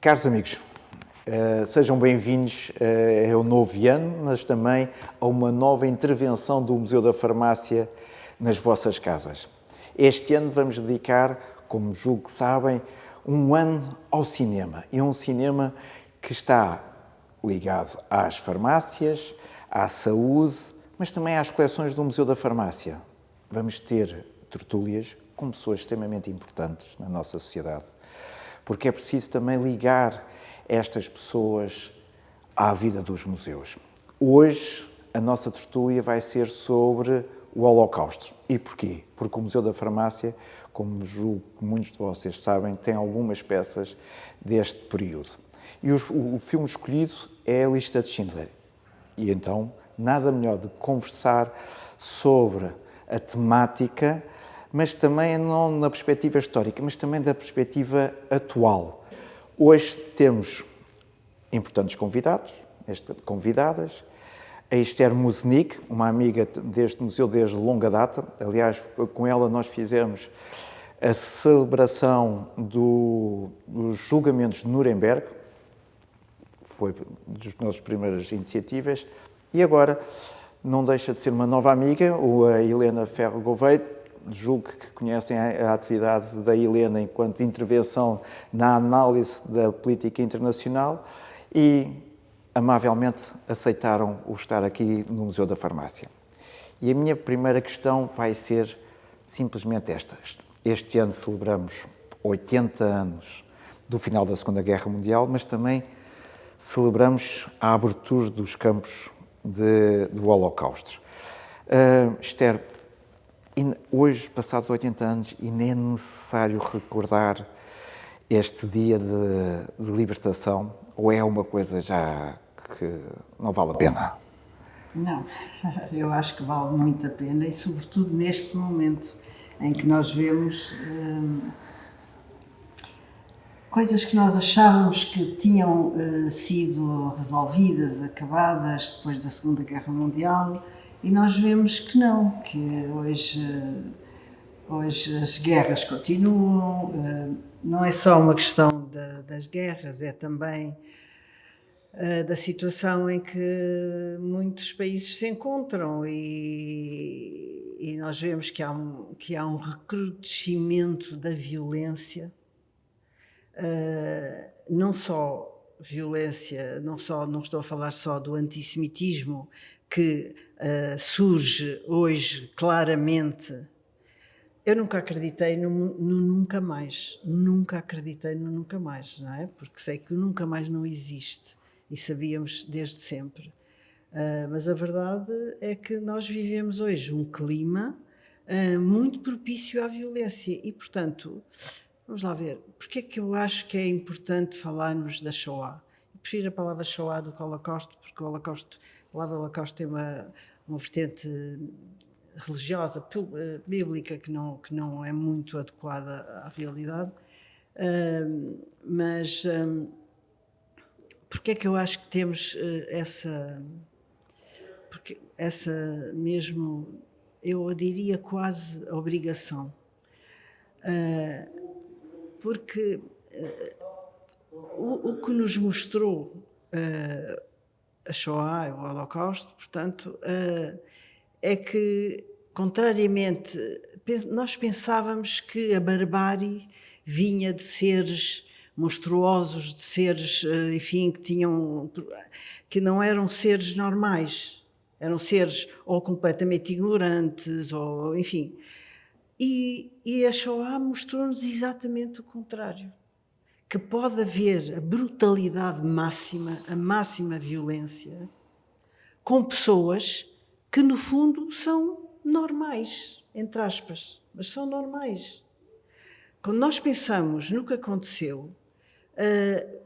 Caros amigos, sejam bem-vindos ao novo ano, mas também a uma nova intervenção do Museu da Farmácia nas vossas casas. Este ano vamos dedicar, como julgo que sabem, um ano ao cinema. E um cinema que está ligado às farmácias, à saúde, mas também às coleções do Museu da Farmácia. Vamos ter tertúlias com pessoas extremamente importantes na nossa sociedade, porque é preciso também ligar estas pessoas à vida dos museus. Hoje, a nossa tertúlia vai ser sobre o Holocausto. E porquê? Porque o Museu da Farmácia, como julgo que muitos de vocês sabem, tem algumas peças deste período. E o filme escolhido é a Lista de Schindler. E então, nada melhor do que conversar sobre a temática, mas também não na perspectiva histórica, mas também da perspectiva atual. Hoje temos importantes convidadas, a Esther Musnik, uma amiga deste museu desde longa data. Aliás, com ela nós fizemos a celebração dos julgamentos de Nuremberg, foi das nossas primeiras iniciativas, e agora não deixa de ser uma nova amiga, a Helena Ferro Gouveia. Julgo que conhecem a atividade da Helena enquanto intervenção na análise da política internacional e amavelmente aceitaram o estar aqui no Museu da Farmácia. E a minha primeira questão vai ser simplesmente esta. Este ano celebramos 80 anos do final da Segunda Guerra Mundial, mas também celebramos a abertura dos campos do Holocausto. Esther, hoje, passados 80 anos, e nem é necessário recordar este dia de libertação, ou é uma coisa já que não vale a pena? Não, eu acho que vale muito a pena e sobretudo neste momento em que nós vemos coisas que nós achávamos que tinham sido resolvidas, acabadas depois da Segunda Guerra Mundial, e nós vemos que não, que hoje as guerras continuam. Não é só uma questão das guerras, é também da situação em que muitos países se encontram e nós vemos que há um recrudescimento da violência, não só violência, não estou a falar só do antissemitismo que surge hoje claramente. Eu nunca acreditei no nunca mais, não é? Porque sei que o nunca mais não existe e sabíamos desde sempre. Mas a verdade é que nós vivemos hoje um clima muito propício à violência e, portanto, vamos lá ver, porque é que eu acho que é importante falarmos da Shoah? Eu prefiro a palavra Shoah do que Holocausto, porque a palavra Holocausto tem uma vertente religiosa, bíblica, que não é muito adequada à realidade. Mas porque é que eu acho que temos essa mesmo, eu diria quase obrigação? Porque o que nos mostrou a Shoah, o Holocausto, portanto, é que, contrariamente, nós pensávamos que a barbárie vinha de seres monstruosos, de seres, enfim, que não eram seres normais, eram seres ou completamente ignorantes, ou enfim. E a Shoah mostrou-nos exatamente o contrário, que pode haver a brutalidade máxima, a máxima violência, com pessoas que no fundo são normais, entre aspas, mas são normais. Quando nós pensamos no que aconteceu,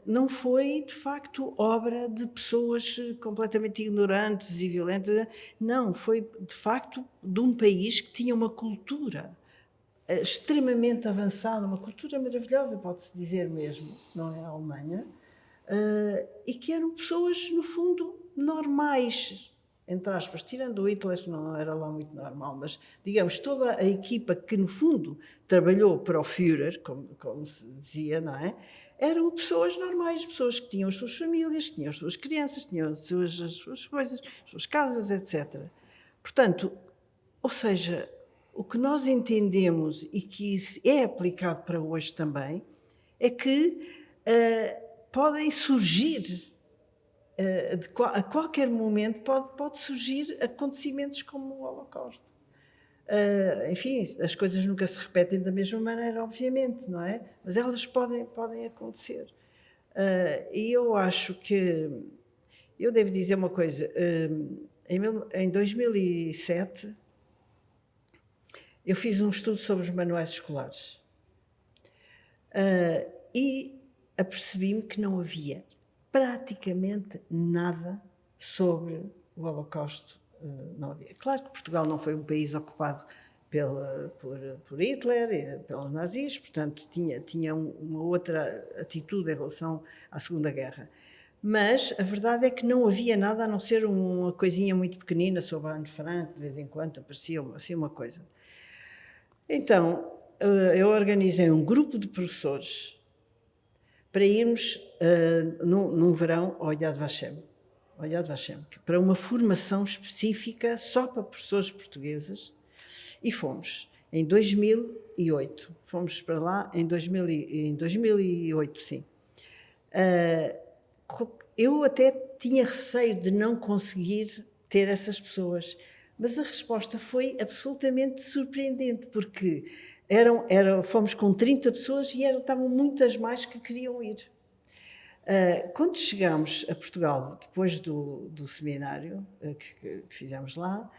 não foi de facto obra de pessoas completamente ignorantes e violentas, não, foi de facto de um país que tinha uma cultura extremamente avançada, uma cultura maravilhosa, pode-se dizer mesmo, não é? A Alemanha, e que eram pessoas, no fundo, normais, entre aspas, tirando o Hitler, que não era lá muito normal, mas, digamos, toda a equipa que, no fundo, trabalhou para o Führer, como se dizia, não é? Eram pessoas normais, pessoas que tinham as suas famílias, que tinham as suas crianças, tinham as suas coisas, as suas casas, etc. Portanto, ou seja, o que nós entendemos e que é aplicado para hoje também é que podem surgir, a qualquer momento pode surgir acontecimentos como o Holocausto. Enfim, as coisas nunca se repetem da mesma maneira, obviamente, não é? Mas elas podem acontecer. E eu acho que, eu devo dizer uma coisa, em 2007 eu fiz um estudo sobre os manuais escolares e apercebi-me que não havia praticamente nada sobre o Holocausto. Não havia. Claro que Portugal não foi um país ocupado por Hitler e pelos nazis, portanto tinha uma outra atitude em relação à Segunda Guerra. Mas a verdade é que não havia nada a não ser uma coisinha muito pequenina sobre a Anne Frank, de vez em quando aparecia assim uma coisa. Então, eu organizei um grupo de professores para irmos num verão ao Yad Vashem, para uma formação específica só para professores portugueses, e fomos em 2008. Fomos para lá em 2008, sim. Eu até tinha receio de não conseguir ter essas pessoas, mas a resposta foi absolutamente surpreendente, porque fomos com 30 pessoas e estavam muitas mais que queriam ir. Quando chegámos a Portugal, depois do seminário que fizemos lá,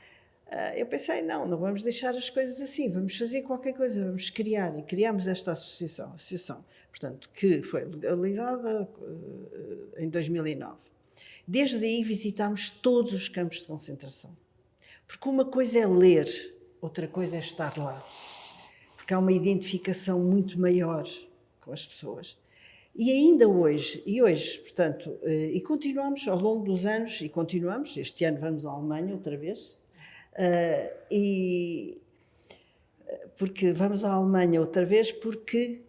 eu pensei, não vamos deixar as coisas assim, vamos fazer qualquer coisa, vamos criar. E criámos esta associação, portanto, que foi legalizada em 2009. Desde aí visitámos todos os campos de concentração. Porque uma coisa é ler, outra coisa é estar lá. Porque há uma identificação muito maior com as pessoas. E ainda hoje, portanto, e continuamos ao longo dos anos, este ano vamos à Alemanha outra vez, porque vamos à Alemanha outra vez porque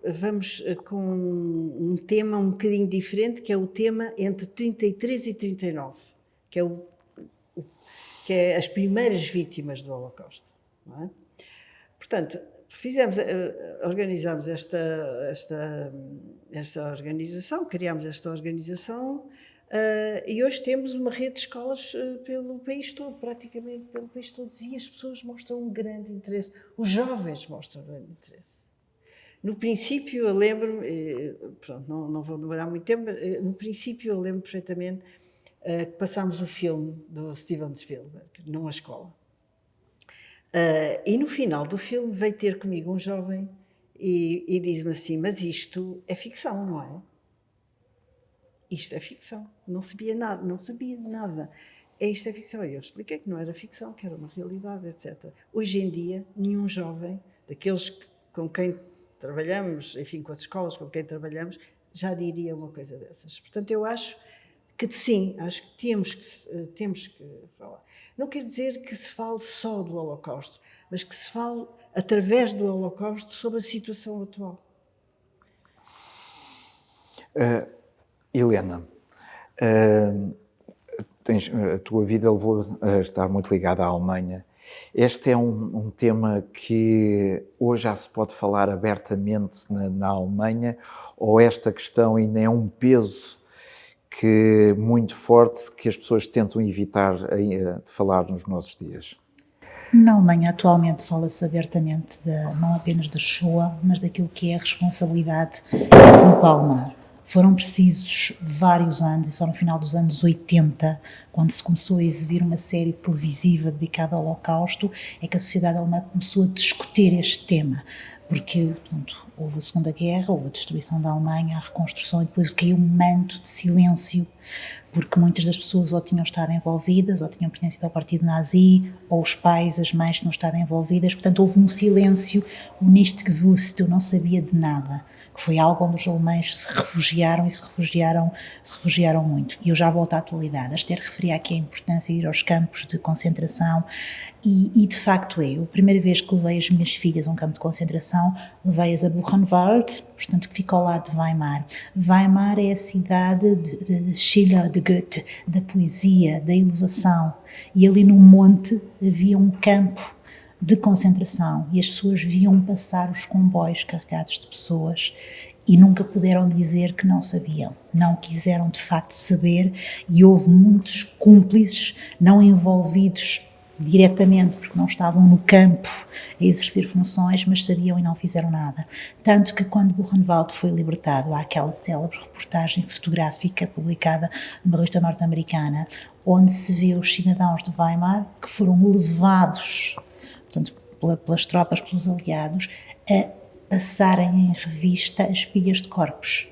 vamos com um tema um bocadinho diferente, que é o tema entre 33 e 39, que é as primeiras vítimas do Holocausto, não é? Portanto, organizámos esta organização, criámos esta organização, e hoje temos uma rede de escolas pelo país todo, praticamente pelo país todo, e as pessoas mostram um grande interesse, os jovens mostram um grande interesse. No princípio, eu lembro-me, não vou demorar muito tempo, mas no princípio eu lembro perfeitamente que passámos o filme do Steven Spielberg numa escola. E no final do filme veio ter comigo um jovem e diz-me assim, mas isto é ficção, não é? Isto é ficção. Não sabia nada. Isto é ficção. E eu expliquei que não era ficção, que era uma realidade, etc. Hoje em dia, nenhum jovem, daqueles com quem trabalhamos, enfim, com as escolas com quem trabalhamos, já diria uma coisa dessas. Portanto, eu acho que sim, acho que temos que falar. Não quer dizer que se fale só do Holocausto, mas que se fale, através do Holocausto, sobre a situação atual. Helena, a tua vida levou a estar muito ligada à Alemanha. Este é um tema que hoje já se pode falar abertamente na Alemanha, ou esta questão ainda é um peso muito forte que as pessoas tentam evitar de falar nos nossos dias? Na Alemanha atualmente fala-se abertamente não apenas da Shoah, mas daquilo que é a responsabilidade como Palma. Foram precisos vários anos, e só no final dos anos 80, quando se começou a exibir uma série televisiva dedicada ao Holocausto, é que a sociedade alemã começou a discutir este tema. Porque, portanto, houve a Segunda Guerra, houve a destruição da Alemanha, a reconstrução, e depois caiu um manto de silêncio porque muitas das pessoas ou tinham estado envolvidas, ou tinham pertencido ao partido nazi, ou os pais, as mães tinham estado envolvidas, portanto houve um silêncio, o nicht gewusst, eu não sabia de nada, que foi algo onde os alemães se refugiaram e se refugiaram muito. E eu já volto à atualidade. A Esther referia aqui a importância de ir aos campos de concentração e de facto eu, a primeira vez que levei as minhas filhas a um campo de concentração, levei-as a Buchenwald, portanto que fica ao lado de Weimar. Weimar é a cidade de Schiller, de Goethe, da poesia, da elevação, e ali no monte havia um campo de concentração e as pessoas viam passar os comboios carregados de pessoas e nunca puderam dizer que não sabiam, não quiseram de facto saber, e houve muitos cúmplices não envolvidos diretamente porque não estavam no campo a exercer funções, mas sabiam e não fizeram nada. Tanto que quando Buchenwald foi libertado, há aquela célebre reportagem fotográfica publicada numa revista norte-americana, onde se vê os cidadãos de Weimar que foram levados, portanto, pelas tropas, pelos aliados, a passarem em revista as pilhas de corpos.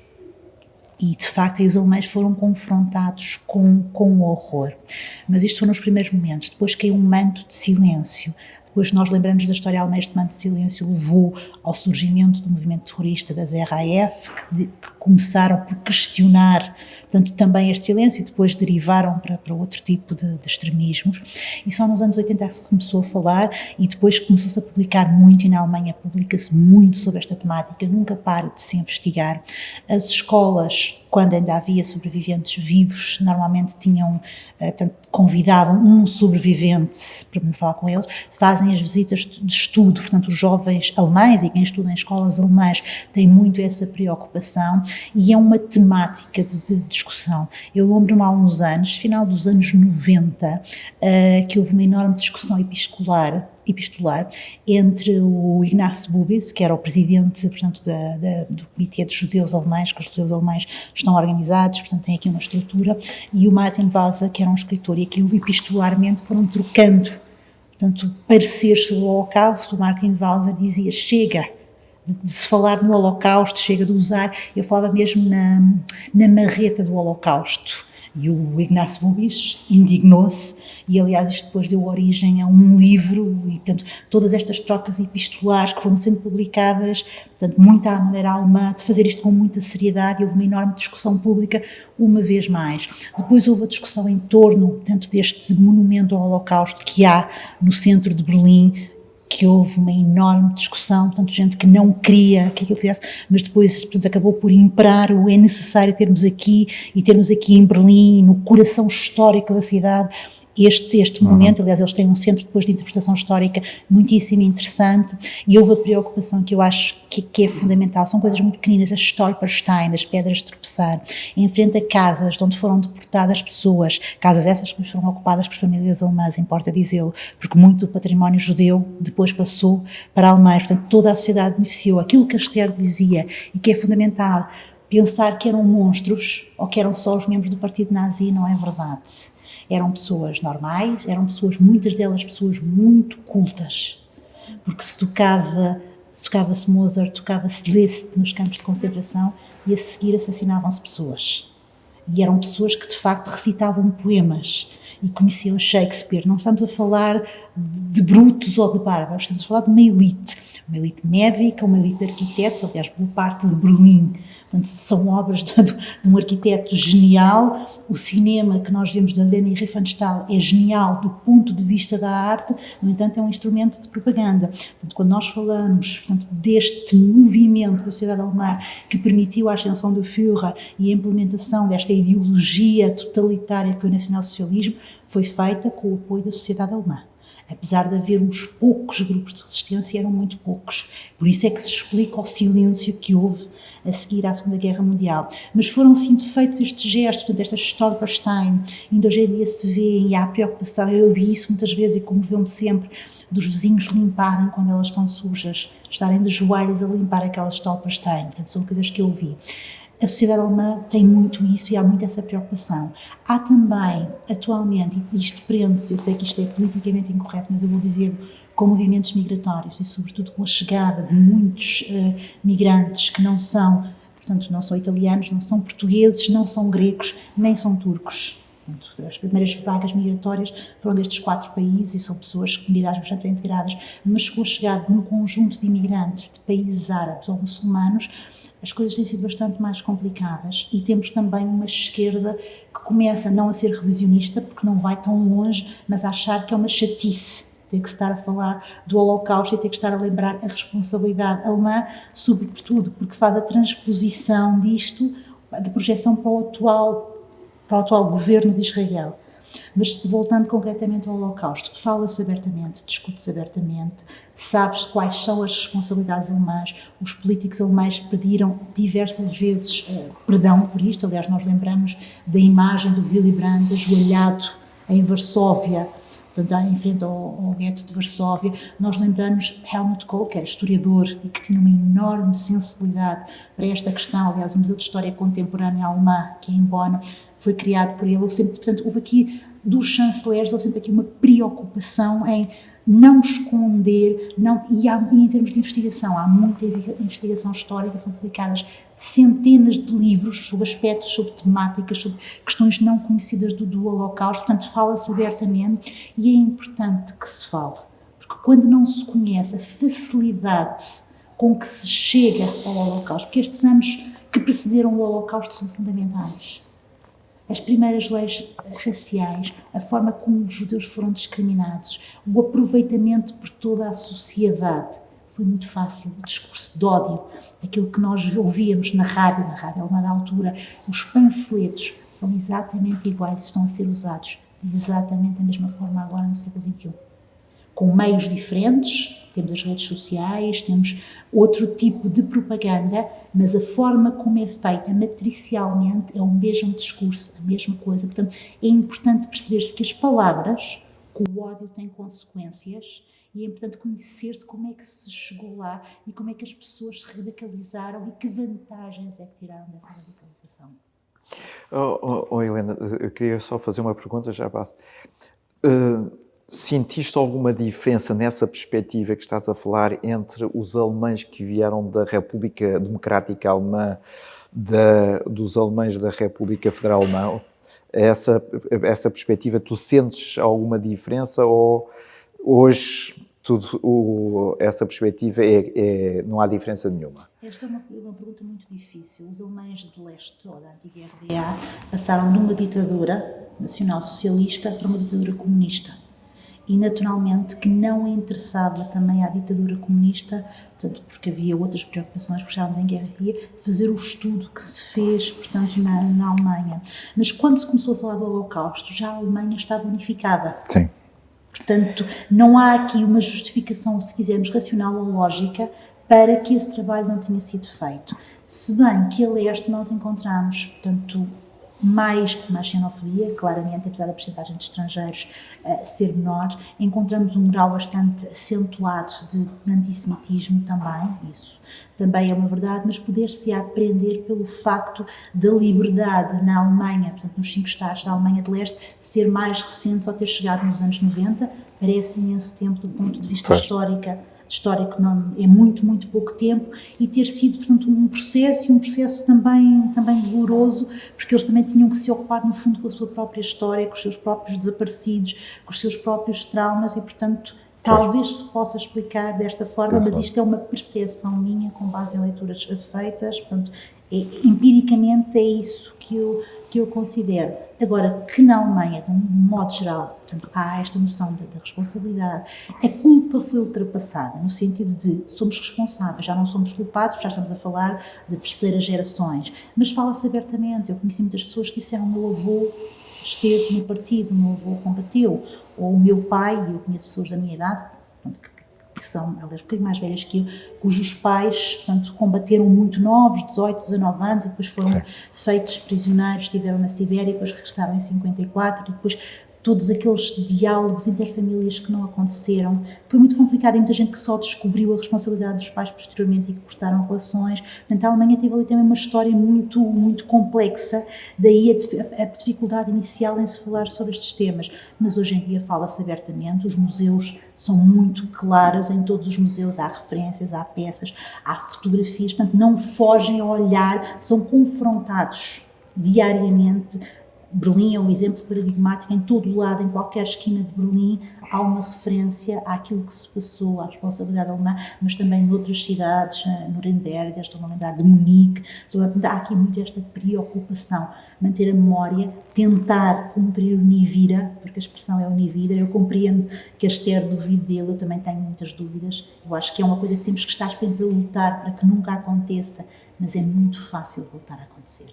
E, de facto, os alemães foram confrontados com o horror. Mas isto foi nos primeiros momentos. Depois caiu um manto de silêncio. Depois nós lembramos da história alemã, este manto de silêncio levou ao surgimento do movimento terrorista das RAF, que começaram por questionar, portanto, também este silêncio, e depois derivaram para outro tipo de extremismos. E só nos anos 80 que se começou a falar, e depois começou-se a publicar muito, e na Alemanha publica-se muito sobre esta temática, nunca para de se investigar. As escolas, quando ainda havia sobreviventes vivos, normalmente tinham, portanto, convidavam um sobrevivente para me falar com eles, fazem as visitas de estudo, portanto, os jovens alemães e quem estuda em escolas alemãs têm muito essa preocupação e é uma temática de discussão. Eu lembro-me há uns anos, final dos anos 90, que houve uma enorme discussão epistolar entre o Ignaz Bubis, que era o presidente, portanto, do Comitê de Judeus Alemães, que os judeus alemães estão organizados, portanto tem aqui uma estrutura, e o Martin Walser, que era um escritor, e aquilo epistolarmente foram trocando, portanto, pareceres sobre o Holocausto. O Martin Walser dizia, chega de se falar no Holocausto, chega de usar, eu falava mesmo na marreta do Holocausto. E o Ignaz Bubis indignou-se e, aliás, isto depois deu origem a um livro e, portanto, todas estas trocas epistolares que foram sendo publicadas, portanto, muito à maneira alemã, de fazer isto com muita seriedade, e houve uma enorme discussão pública uma vez mais. Depois houve a discussão em torno, portanto, deste monumento ao Holocausto que há no centro de Berlim, que houve uma enorme discussão, portanto, gente que não queria que aquilo fizesse, mas depois, portanto, acabou por imperar o é necessário termos aqui em Berlim, no coração histórico da cidade, este momento. Aliás, eles têm um centro depois de interpretação histórica muitíssimo interessante, e houve a preocupação que eu acho que é fundamental, são coisas muito pequeninas, as Stolpersteine, as pedras de tropeçar, em frente a casas de onde foram deportadas pessoas, casas essas que foram ocupadas por famílias alemãs, importa dizê-lo, porque muito do património judeu depois passou para alemães, portanto toda a sociedade beneficiou. Aquilo que a Esther dizia, e que é fundamental, pensar que eram monstros, ou que eram só os membros do partido nazi, não é verdade. Eram pessoas normais, eram pessoas, muitas delas pessoas muito cultas, porque se tocava-se Mozart, tocava-se Liszt nos campos de concentração, e a seguir assassinavam-se pessoas. E eram pessoas que de facto recitavam poemas e conheciam Shakespeare. Não estamos a falar de brutos ou de bárbaros, estamos a falar de uma elite médica, uma elite de arquitetos, aliás, boa parte de Berlim. Portanto, são obras de um arquiteto genial. O cinema que nós vemos da Leni Riefenstahl é genial do ponto de vista da arte, no entanto é um instrumento de propaganda. Portanto, quando nós falamos, portanto, deste movimento da sociedade alemã que permitiu a ascensão do Führer e a implementação desta ideologia totalitária que foi o nacionalsocialismo, foi feita com o apoio da sociedade alemã. Apesar de haver uns poucos grupos de resistência, eram muito poucos. Por isso é que se explica o silêncio que houve a seguir à Segunda Guerra Mundial. Mas foram sendo feitos estes gestos, portanto, estas Stolpersteine, ainda hoje em dia se vê, e há preocupação, eu vi isso muitas vezes e comoveu-me sempre, dos vizinhos limparem quando elas estão sujas, estarem de joelhos a limpar aquelas Stolpersteine. Portanto, são coisas que eu vi. A sociedade alemã tem muito isso e há muito essa preocupação. Há também, atualmente, e isto prende-se, eu sei que isto é politicamente incorreto, mas eu vou dizer, com movimentos migratórios e sobretudo com a chegada de muitos migrantes que não são, portanto não são italianos, não são portugueses, não são gregos, nem são turcos. Portanto, as primeiras vagas migratórias foram destes 4 países e são pessoas, comunidades bastante bem integradas, mas com a chegada de um conjunto de imigrantes de países árabes ou muçulmanos, as coisas têm sido bastante mais complicadas e temos também uma esquerda que começa não a ser revisionista, porque não vai tão longe, mas a achar que é uma chatice ter que estar a falar do Holocausto e ter que estar a lembrar a responsabilidade alemã, sobretudo porque faz a transposição disto, de projeção para o atual governo de Israel. Mas voltando concretamente ao Holocausto, fala-se abertamente, discute-se abertamente, sabe-se quais são as responsabilidades alemãs. Os políticos alemães pediram diversas vezes perdão por isto. Aliás, nós lembramos da imagem do Willy Brandt ajoelhado em Varsóvia, portanto, em frente ao gueto de Varsóvia. Nós lembramos Helmut Kohl, que era historiador e que tinha uma enorme sensibilidade para esta questão. Aliás, o Museu de História Contemporânea Alemã, que é em Bonn, foi criado por ele. Portanto, houve aqui, dos chanceleres, houve sempre aqui uma preocupação em não esconder, e em termos de investigação, há muita investigação histórica, são publicadas centenas de livros sobre aspectos, sobre temáticas, sobre questões não conhecidas do Holocausto, portanto fala-se abertamente e é importante que se fale, porque quando não se conhece a facilidade com que se chega ao Holocausto, porque estes anos que precederam o Holocausto são fundamentais. As primeiras leis raciais, a forma como os judeus foram discriminados, o aproveitamento por toda a sociedade. Foi muito fácil, o discurso de ódio, aquilo que nós ouvíamos na rádio alemã da altura, os panfletos são exatamente iguais e estão a ser usados exatamente da mesma forma agora no século XXI. Com meios diferentes, temos as redes sociais, temos outro tipo de propaganda, mas a forma como é feita matricialmente é o mesmo discurso, a mesma coisa. Portanto, é importante perceber-se que as palavras, que o ódio tem consequências, e é importante conhecer-se como é que se chegou lá e como é que as pessoas se radicalizaram e que vantagens é que tiraram dessa radicalização. Helena, eu queria só fazer uma pergunta, já passo. Sentiste alguma diferença nessa perspectiva que estás a falar entre os alemães que vieram da República Democrática Alemã dos alemães da República Federal Alemã? Essa perspectiva, tu sentes alguma diferença ou hoje essa perspectiva não há diferença nenhuma? Esta é uma pergunta muito difícil. Os alemães de leste, ou da antiga RDA, passaram de uma ditadura nacional-socialista para uma ditadura comunista. E naturalmente que não interessava também à ditadura comunista, portanto, porque havia outras preocupações, porque estávamos em guerra fria, fazer o estudo que se fez, portanto, na Alemanha. Mas quando se começou a falar do Holocausto, já a Alemanha estava unificada. Sim. Portanto, não há aqui uma justificação, se quisermos, racional ou lógica para que esse trabalho não tenha sido feito. Se bem que a leste nós encontramos, portanto, mais xenofobia, claramente, apesar da percentagem de estrangeiros ser menor, encontramos um grau bastante acentuado de antissemitismo também, isso também é uma verdade, mas poder-se aprender pelo facto da liberdade na Alemanha, portanto nos 5 estados da Alemanha de Leste, ser mais recente, só ter chegado nos anos 90, parece imenso tempo do ponto de vista histórico não, é muito, muito pouco tempo, e ter sido, portanto, um processo também doloroso, porque eles também tinham que se ocupar, no fundo, com a sua própria história, com os seus próprios desaparecidos, com os seus próprios traumas, e, portanto, talvez se possa explicar desta forma, mas isto é uma percepção minha, com base em leituras feitas, portanto, empiricamente é isso que eu considero. Agora, que na Alemanha, de um modo geral, portanto, há esta noção da responsabilidade, a culpa foi ultrapassada, no sentido de somos responsáveis, já não somos culpados, já estamos a falar de terceiras gerações, mas fala-se abertamente. Eu conheci muitas pessoas que disseram: o meu avô esteve no partido, o meu avô combateu, ou o meu pai, e eu conheço pessoas da minha idade, portanto, que são, aliás, um bocadinho mais velhas que eu, cujos pais, portanto, combateram muito novos, 18, 19 anos, e depois foram feitos prisioneiros, estiveram na Sibéria, e depois regressaram em 54, e depois todos aqueles diálogos interfamílias que não aconteceram. Foi muito complicado e muita gente que só descobriu a responsabilidade dos pais posteriormente e que cortaram relações. Portanto, a Alemanha teve ali também uma história muito, muito complexa, daí a dificuldade inicial em se falar sobre estes temas. Mas hoje em dia fala-se abertamente, os museus são muito claros, em todos os museus há referências, há peças, há fotografias, portanto não fogem a olhar, são confrontados diariamente. Berlim é um exemplo paradigmático, em todo o lado, em qualquer esquina de Berlim, há uma referência àquilo que se passou, à responsabilidade alemã, mas também noutras cidades, Nuremberg, estou-me a lembrar de Munique, há aqui muito esta preocupação, manter a memória, tentar cumprir o Nivira, porque a expressão é o Nivira, eu compreendo que a Esther duvide dele, eu também tenho muitas dúvidas, eu acho que é uma coisa que temos que estar sempre a lutar para que nunca aconteça, mas é muito fácil voltar a acontecer.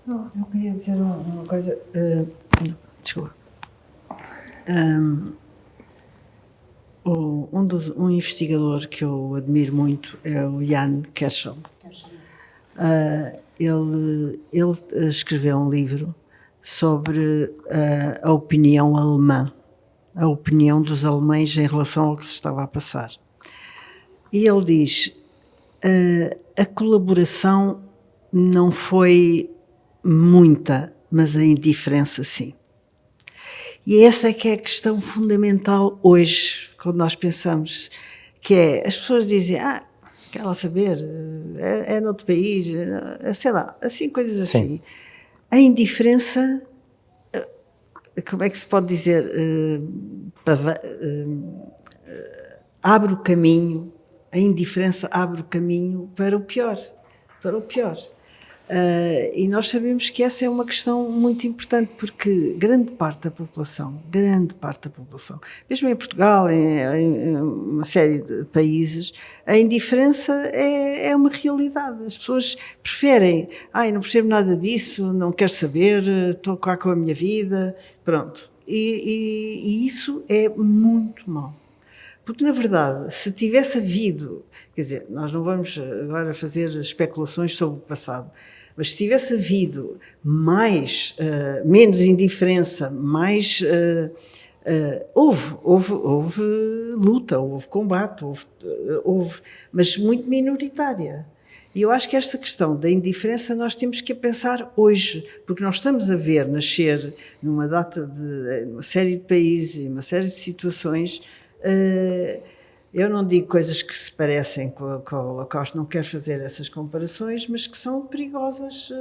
Eu queria dizer uma coisa. Desculpa. Um investigador que eu admiro muito é o Jan Kershaw. Ele escreveu um livro sobre a opinião alemã, a opinião dos alemães em relação ao que se estava a passar. E ele diz: a colaboração não foi muita, mas a indiferença sim. E essa é que é a questão fundamental hoje, quando nós pensamos, que é, as pessoas dizem, quer lá saber, é noutro país, sei lá, assim, coisas assim. Sim. A indiferença, como é que se pode dizer, abre o caminho, a indiferença abre o caminho para o pior, e nós sabemos que essa é uma questão muito importante, porque grande parte da população, mesmo em Portugal, em uma série de países, a indiferença é uma realidade. As pessoas preferem, não percebo nada disso, não quero saber, estou cá com a minha vida, pronto. E isso é muito mau. Porque, na verdade, se tivesse havido, quer dizer, nós não vamos agora fazer especulações sobre o passado, mas se tivesse havido menos indiferença, houve luta, houve combate, houve, mas muito minoritária. E eu acho que esta questão da indiferença nós temos que pensar hoje, porque nós estamos a ver nascer numa série de países, uma série de situações. Eu não digo coisas que se parecem com o Holocausto, não quero fazer essas comparações, mas que são perigosas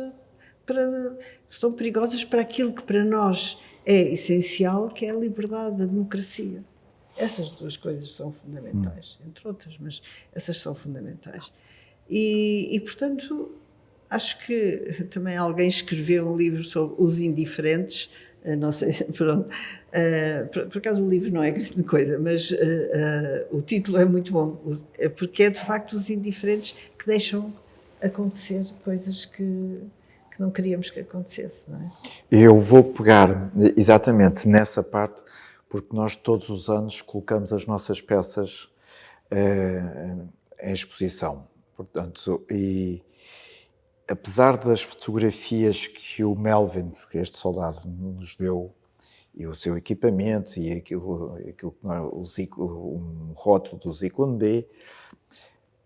para aquilo que para nós é essencial, que é a liberdade, a democracia. Essas duas coisas são fundamentais, entre outras, mas essas são fundamentais. E portanto, acho que também alguém escreveu um livro sobre os indiferentes. Não sei, pronto. Por acaso o livro não é grande coisa, mas o título é muito bom, porque é de facto os indiferentes que deixam acontecer coisas que não queríamos que acontecesse, não é? Eu vou pegar exatamente nessa parte, porque nós todos os anos colocamos as nossas peças em exposição, portanto, e apesar das fotografias que o Melvin, que este soldado nos deu, e o seu equipamento, e aquilo um rótulo do Zyklon B,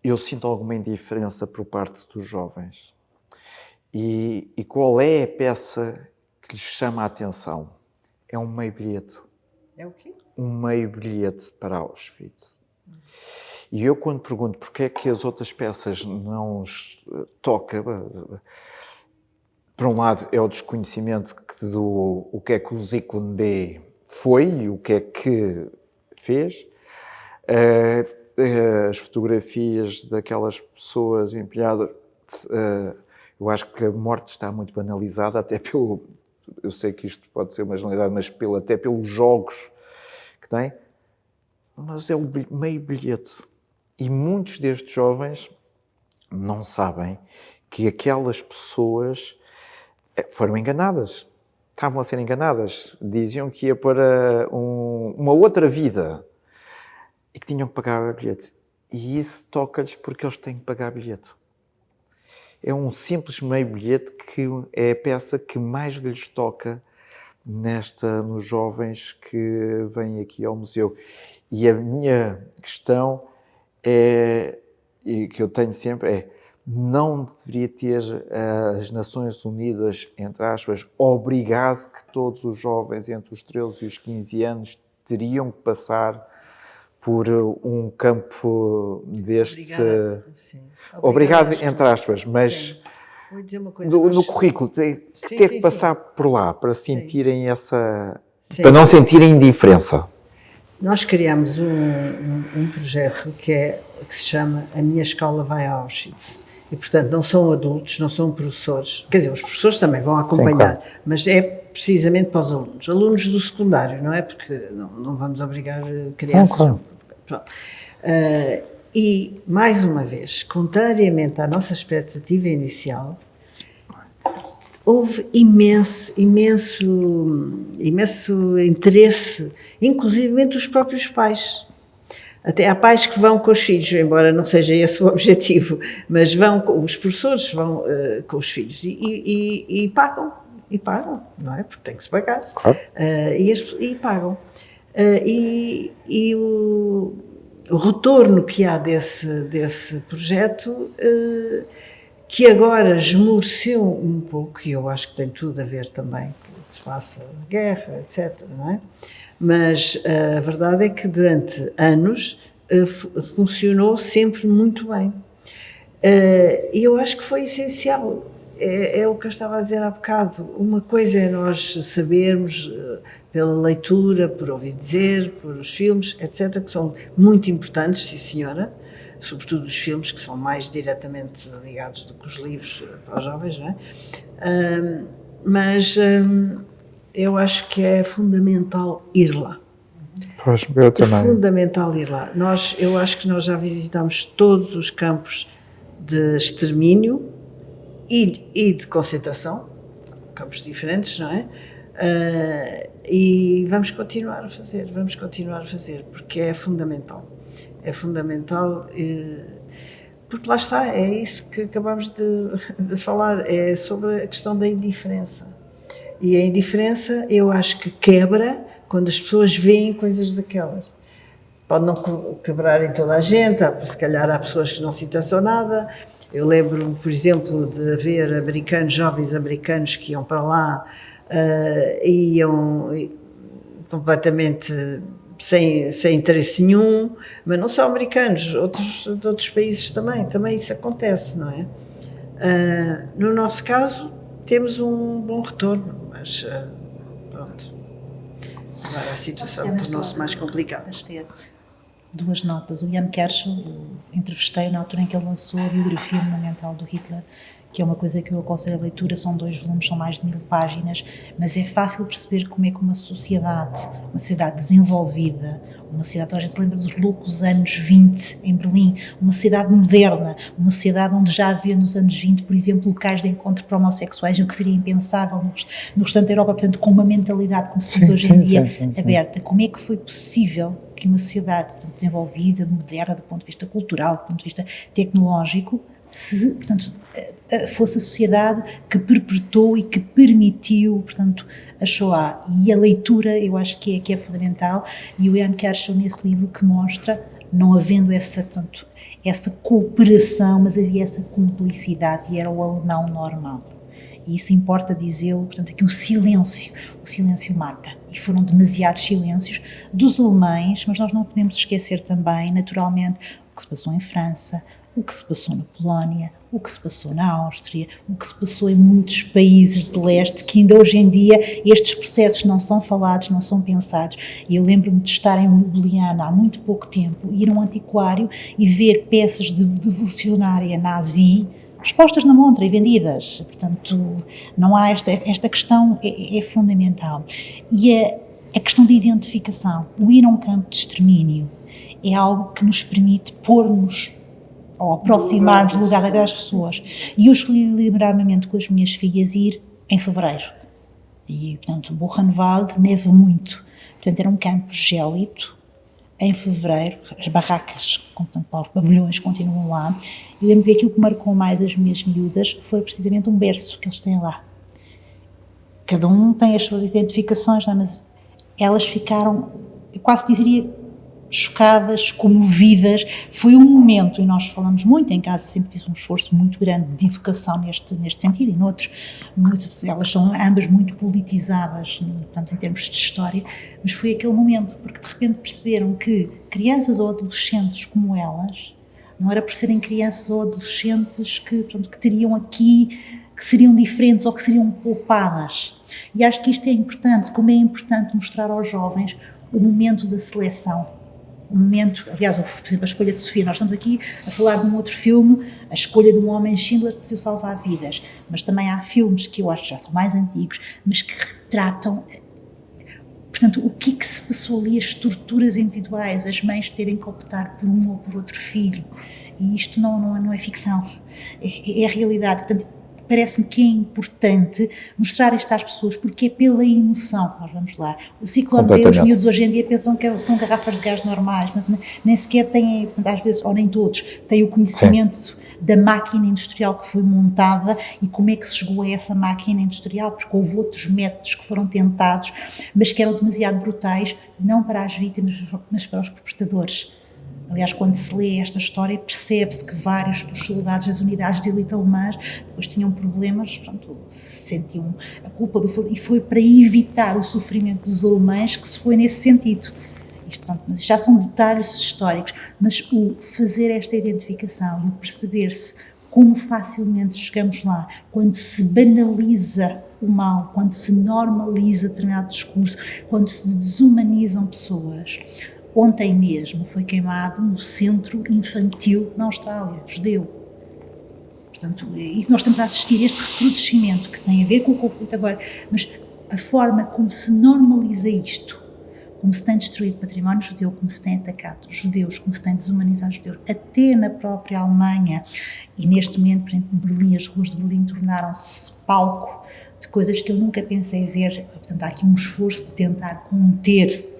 eu sinto alguma indiferença por parte dos jovens. E qual é a peça que lhes chama a atenção? É um meio-bilhete. É o quê? Um meio-bilhete para Auschwitz. E eu, quando pergunto porque é que as outras peças não os toca, por um lado é o desconhecimento do o que é que o Zyklon B foi e o que é que fez, as fotografias daquelas pessoas empilhadas, eu acho que a morte está muito banalizada, até pelo, eu sei que isto pode ser uma generalidade, mas até pelos jogos que tem, mas é o meio bilhete. E muitos destes jovens não sabem que aquelas pessoas foram enganadas. Estavam a ser enganadas. Diziam que ia para uma outra vida e que tinham que pagar bilhete. E isso toca-lhes porque eles têm que pagar bilhete. É um simples meio bilhete que é a peça que mais lhes toca nos jovens que vêm aqui ao museu. E a minha questão é, e que eu tenho sempre, é: não deveria ter as Nações Unidas, entre aspas, obrigado que todos os jovens entre os 13 e os 15 anos teriam que passar por um campo deste... Obrigada, sim. Obrigado, Obrigada, entre aspas, mas sim. Vou dizer uma coisa, no currículo tem que ter que passar por lá para sentirem essa... Sim. para não sentirem indiferença. Nós criamos um projeto que se chama A Minha Escola Vai a Auschwitz. E, portanto, não são adultos, não são professores. Quer dizer, os professores também vão acompanhar, sim, claro, mas é precisamente para os alunos. Alunos do secundário, não é? Porque não vamos obrigar crianças... Claro. E, mais uma vez, contrariamente à nossa expectativa inicial, houve imenso interesse, inclusive dos próprios pais. Até há pais que vão com os filhos, embora não seja esse o objetivo, mas os professores vão com os filhos e pagam, não é? Porque tem que se pagar. Claro. E pagam. O retorno que há desse projeto, que agora esmoreceu um pouco, e eu acho que tem tudo a ver também com o que se passa, a guerra, etc., não é? Mas a verdade é que durante anos funcionou sempre muito bem. E eu acho que foi essencial. É o que eu estava a dizer há bocado. Uma coisa é nós sabermos, pela leitura, por ouvir dizer, por os filmes, etc., que são muito importantes, sim senhora, sobretudo os filmes, que são mais diretamente ligados do que os livros para os jovens, não é? Mas eu acho que é fundamental ir lá. Pois, eu também. É fundamental ir lá. Eu acho que nós já visitámos todos os campos de extermínio e de concentração, campos diferentes, não é? E vamos continuar a fazer, porque é fundamental. É fundamental, porque lá está, é isso que acabamos de falar, é sobre a questão da indiferença. E a indiferença, eu acho que quebra quando as pessoas veem coisas daquelas. Pode não quebrar em toda a gente, se calhar há pessoas que não se interessam nada. Eu lembro-me, por exemplo, de haver jovens americanos que iam para lá e iam completamente sem interesse nenhum, mas não só americanos, de outros países também isso acontece, não é? No nosso caso, temos um bom retorno, mas pronto. Agora a situação tornou-se mais complicada. Duas notas. O Ian Kershaw, eu entrevistei na altura em que ele lançou a biografia monumental do Hitler, que é uma coisa que eu aconselho a leitura, são 2 volumes, são mais de 1000 páginas, mas é fácil perceber como é que uma sociedade desenvolvida, uma sociedade, a gente lembra dos loucos anos 20 em Berlim, uma sociedade moderna, uma sociedade onde já havia nos anos 20, por exemplo, locais de encontro para homossexuais, o que seria impensável no restante da Europa, portanto, com uma mentalidade, como se diz hoje em dia, aberta. Como é que foi possível que uma sociedade, portanto, desenvolvida, moderna, do ponto de vista cultural, do ponto de vista tecnológico, portanto, fosse a sociedade que perpetuou e que permitiu, portanto, a Shoah. E a leitura, eu acho que é fundamental, e o Ian Kershaw nesse livro que mostra, não havendo essa cooperação, mas havia essa cumplicidade, e era o alemão normal. E isso importa dizê-lo, portanto, aqui o silêncio mata. E foram demasiados silêncios dos alemães, mas nós não podemos esquecer também, naturalmente, o que se passou em França, o que se passou na Polónia, o que se passou na Áustria, o que se passou em muitos países de leste, que ainda hoje em dia estes processos não são falados, não são pensados. E eu lembro-me de estar em Ljubljana há muito pouco tempo, ir a um antiquário e ver peças de devocionária nazi expostas na montra e vendidas. Portanto, não há esta questão é fundamental. E a questão da identificação, o ir a um campo de extermínio, é algo que nos permite pôr-nos ou aproximarmos do lugar daquelas pessoas. E eu escolhi deliberadamente com as minhas filhas ir em fevereiro. E, portanto, Buchenwald neva muito. Portanto, era um campo gélido, em fevereiro, as barracas, portanto, os pavilhões continuam lá. E lembro que aquilo que marcou mais as minhas miúdas foi precisamente um berço que eles têm lá. cada um tem as suas identificações, não é? Mas elas ficaram, eu quase diria, chocadas, comovidas. Foi um momento, e nós falamos muito em casa, sempre fiz um esforço muito grande de educação neste sentido, e noutros, elas são ambas muito politizadas, portanto, em termos de história, mas foi aquele momento, porque de repente perceberam que crianças ou adolescentes como elas, não era por serem crianças ou adolescentes que, portanto, que teriam aqui, que seriam diferentes ou que seriam poupadas. E acho que isto é importante, como é importante mostrar aos jovens o momento da seleção. O momento, aliás, por exemplo, a escolha de Sofia, nós estamos aqui a falar de um outro filme, a escolha de um homem Schindler que decidiu salvar vidas, mas também há filmes que eu acho que já são mais antigos, mas que retratam, portanto, o que é que se passou ali, as estruturas individuais, as mães terem que optar por um ou por outro filho, e isto não é ficção, é realidade. Portanto, parece-me que é importante mostrar isto às pessoas, porque é pela emoção. Nós vamos lá. O ciclone B, os miúdos hoje em dia pensam que são garrafas de gás normais, nem sequer têm, portanto, às vezes, ou nem todos, têm o conhecimento Sim. da máquina industrial que foi montada e como é que se chegou a essa máquina industrial, porque houve outros métodos que foram tentados, mas que eram demasiado brutais, não para as vítimas, mas para os perpetradores. Aliás, quando se lê esta história, percebe-se que vários dos soldados das unidades de elite alemãs depois tinham problemas, portanto, sentiam a culpa do fogo, e foi para evitar o sofrimento dos alemães que se foi nesse sentido. Isto, portanto, mas já são detalhes históricos, mas o fazer esta identificação e o perceber-se como facilmente chegamos lá, quando se banaliza o mal, quando se normaliza determinado discurso, quando se desumanizam pessoas. Ontem mesmo foi queimado um centro infantil na Austrália, judeu. Portanto, e nós estamos a assistir a este recrudescimento que tem a ver com o conflito agora, mas a forma como se normaliza isto, como se tem destruído património judeu, como se tem atacado judeus, como se tem desumanizado judeus, até na própria Alemanha, e neste momento, por exemplo, Berlim, as ruas de Berlim tornaram-se palco de coisas que eu nunca pensei ver. Portanto, há aqui um esforço de tentar conter,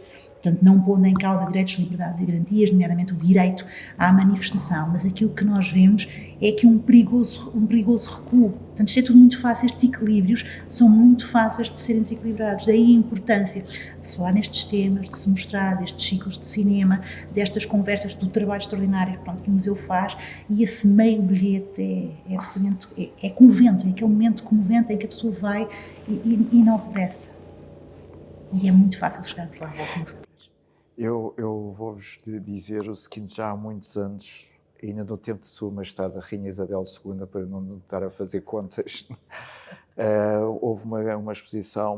portanto, não pondo em causa direitos, liberdades e garantias, nomeadamente o direito à manifestação, mas aquilo que nós vemos é que um perigoso recuo. Portanto, isto é tudo muito fácil, estes equilíbrios são muito fáceis de serem desequilibrados, daí a importância de se falar nestes temas, de se mostrar destes ciclos de cinema, destas conversas, do trabalho extraordinário que o museu faz, e esse meio bilhete é absolutamente, é comovente, é aquele momento comovente em que a pessoa vai e não regressa. E é muito fácil chegarmos lá à volta. Eu vou-vos dizer o seguinte, já há muitos anos, ainda no tempo de Sua Majestade a Rainha Isabel II, para não estar a fazer contas, houve uma exposição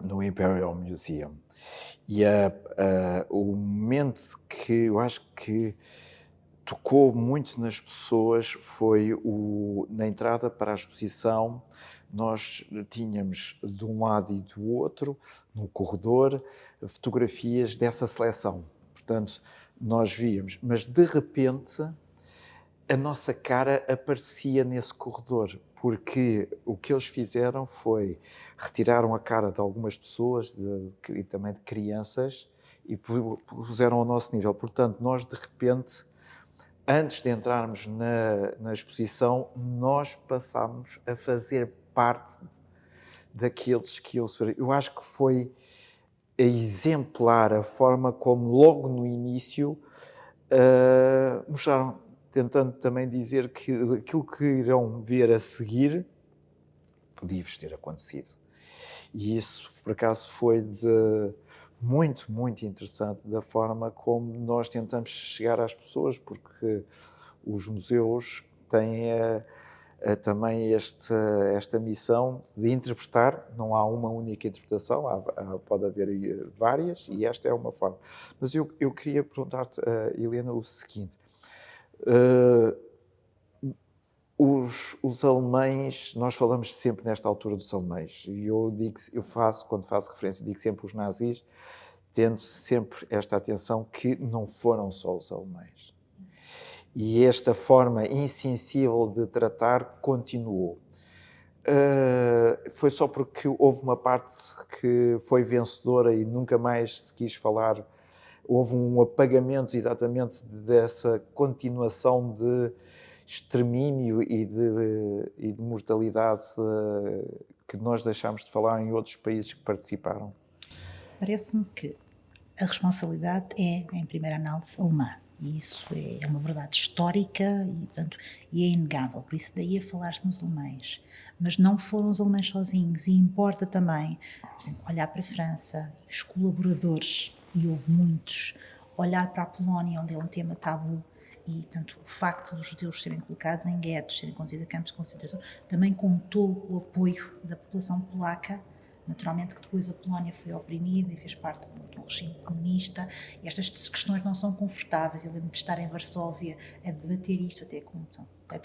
no Imperial Museum. E o momento que eu acho que tocou muito nas pessoas foi na entrada para a exposição. Nós tínhamos de um lado e do outro, no corredor, fotografias dessa seleção. Portanto, nós víamos, mas de repente a nossa cara aparecia nesse corredor, porque o que eles fizeram foi retiraram a cara de algumas pessoas e também de crianças e puseram ao nosso nível. Portanto, nós de repente, antes de entrarmos na exposição, nós passámos a fazer parte daqueles que eu acho que foi exemplar a forma como logo no início mostraram, tentando também dizer que aquilo que irão ver a seguir podia-vos ter acontecido. E isso, por acaso, foi muito, muito interessante da forma como nós tentamos chegar às pessoas, porque os museus têm também esta missão de interpretar, não há uma única interpretação, pode haver várias, e esta é uma forma. Mas eu queria perguntar-te, Helena, o seguinte, os alemães, nós falamos sempre nesta altura dos alemães, e quando faço referência, digo sempre os nazis, tendo sempre esta atenção que não foram só os alemães. E esta forma insensível de tratar continuou. Foi só porque houve uma parte que foi vencedora e nunca mais se quis falar. Houve um apagamento exatamente dessa continuação de extermínio e de mortalidade porque nós deixámos de falar em outros países que participaram? Parece-me que a responsabilidade é, em primeira análise, alemã. E isso é uma verdade histórica e, portanto, e é inegável. Por isso, daí a falar-se nos alemães. Mas não foram os alemães sozinhos. E importa também, por exemplo, olhar para a França, os colaboradores, e houve muitos, olhar para a Polónia, onde é um tema tabu, e, portanto, o facto dos judeus serem colocados em guetos, serem conduzidos a campos de concentração, também contou o apoio da população polaca. Naturalmente que depois a Polónia foi oprimida e fez parte de um regime comunista, e estas questões não são confortáveis. Eu lembro de estar em Varsóvia a debater isto até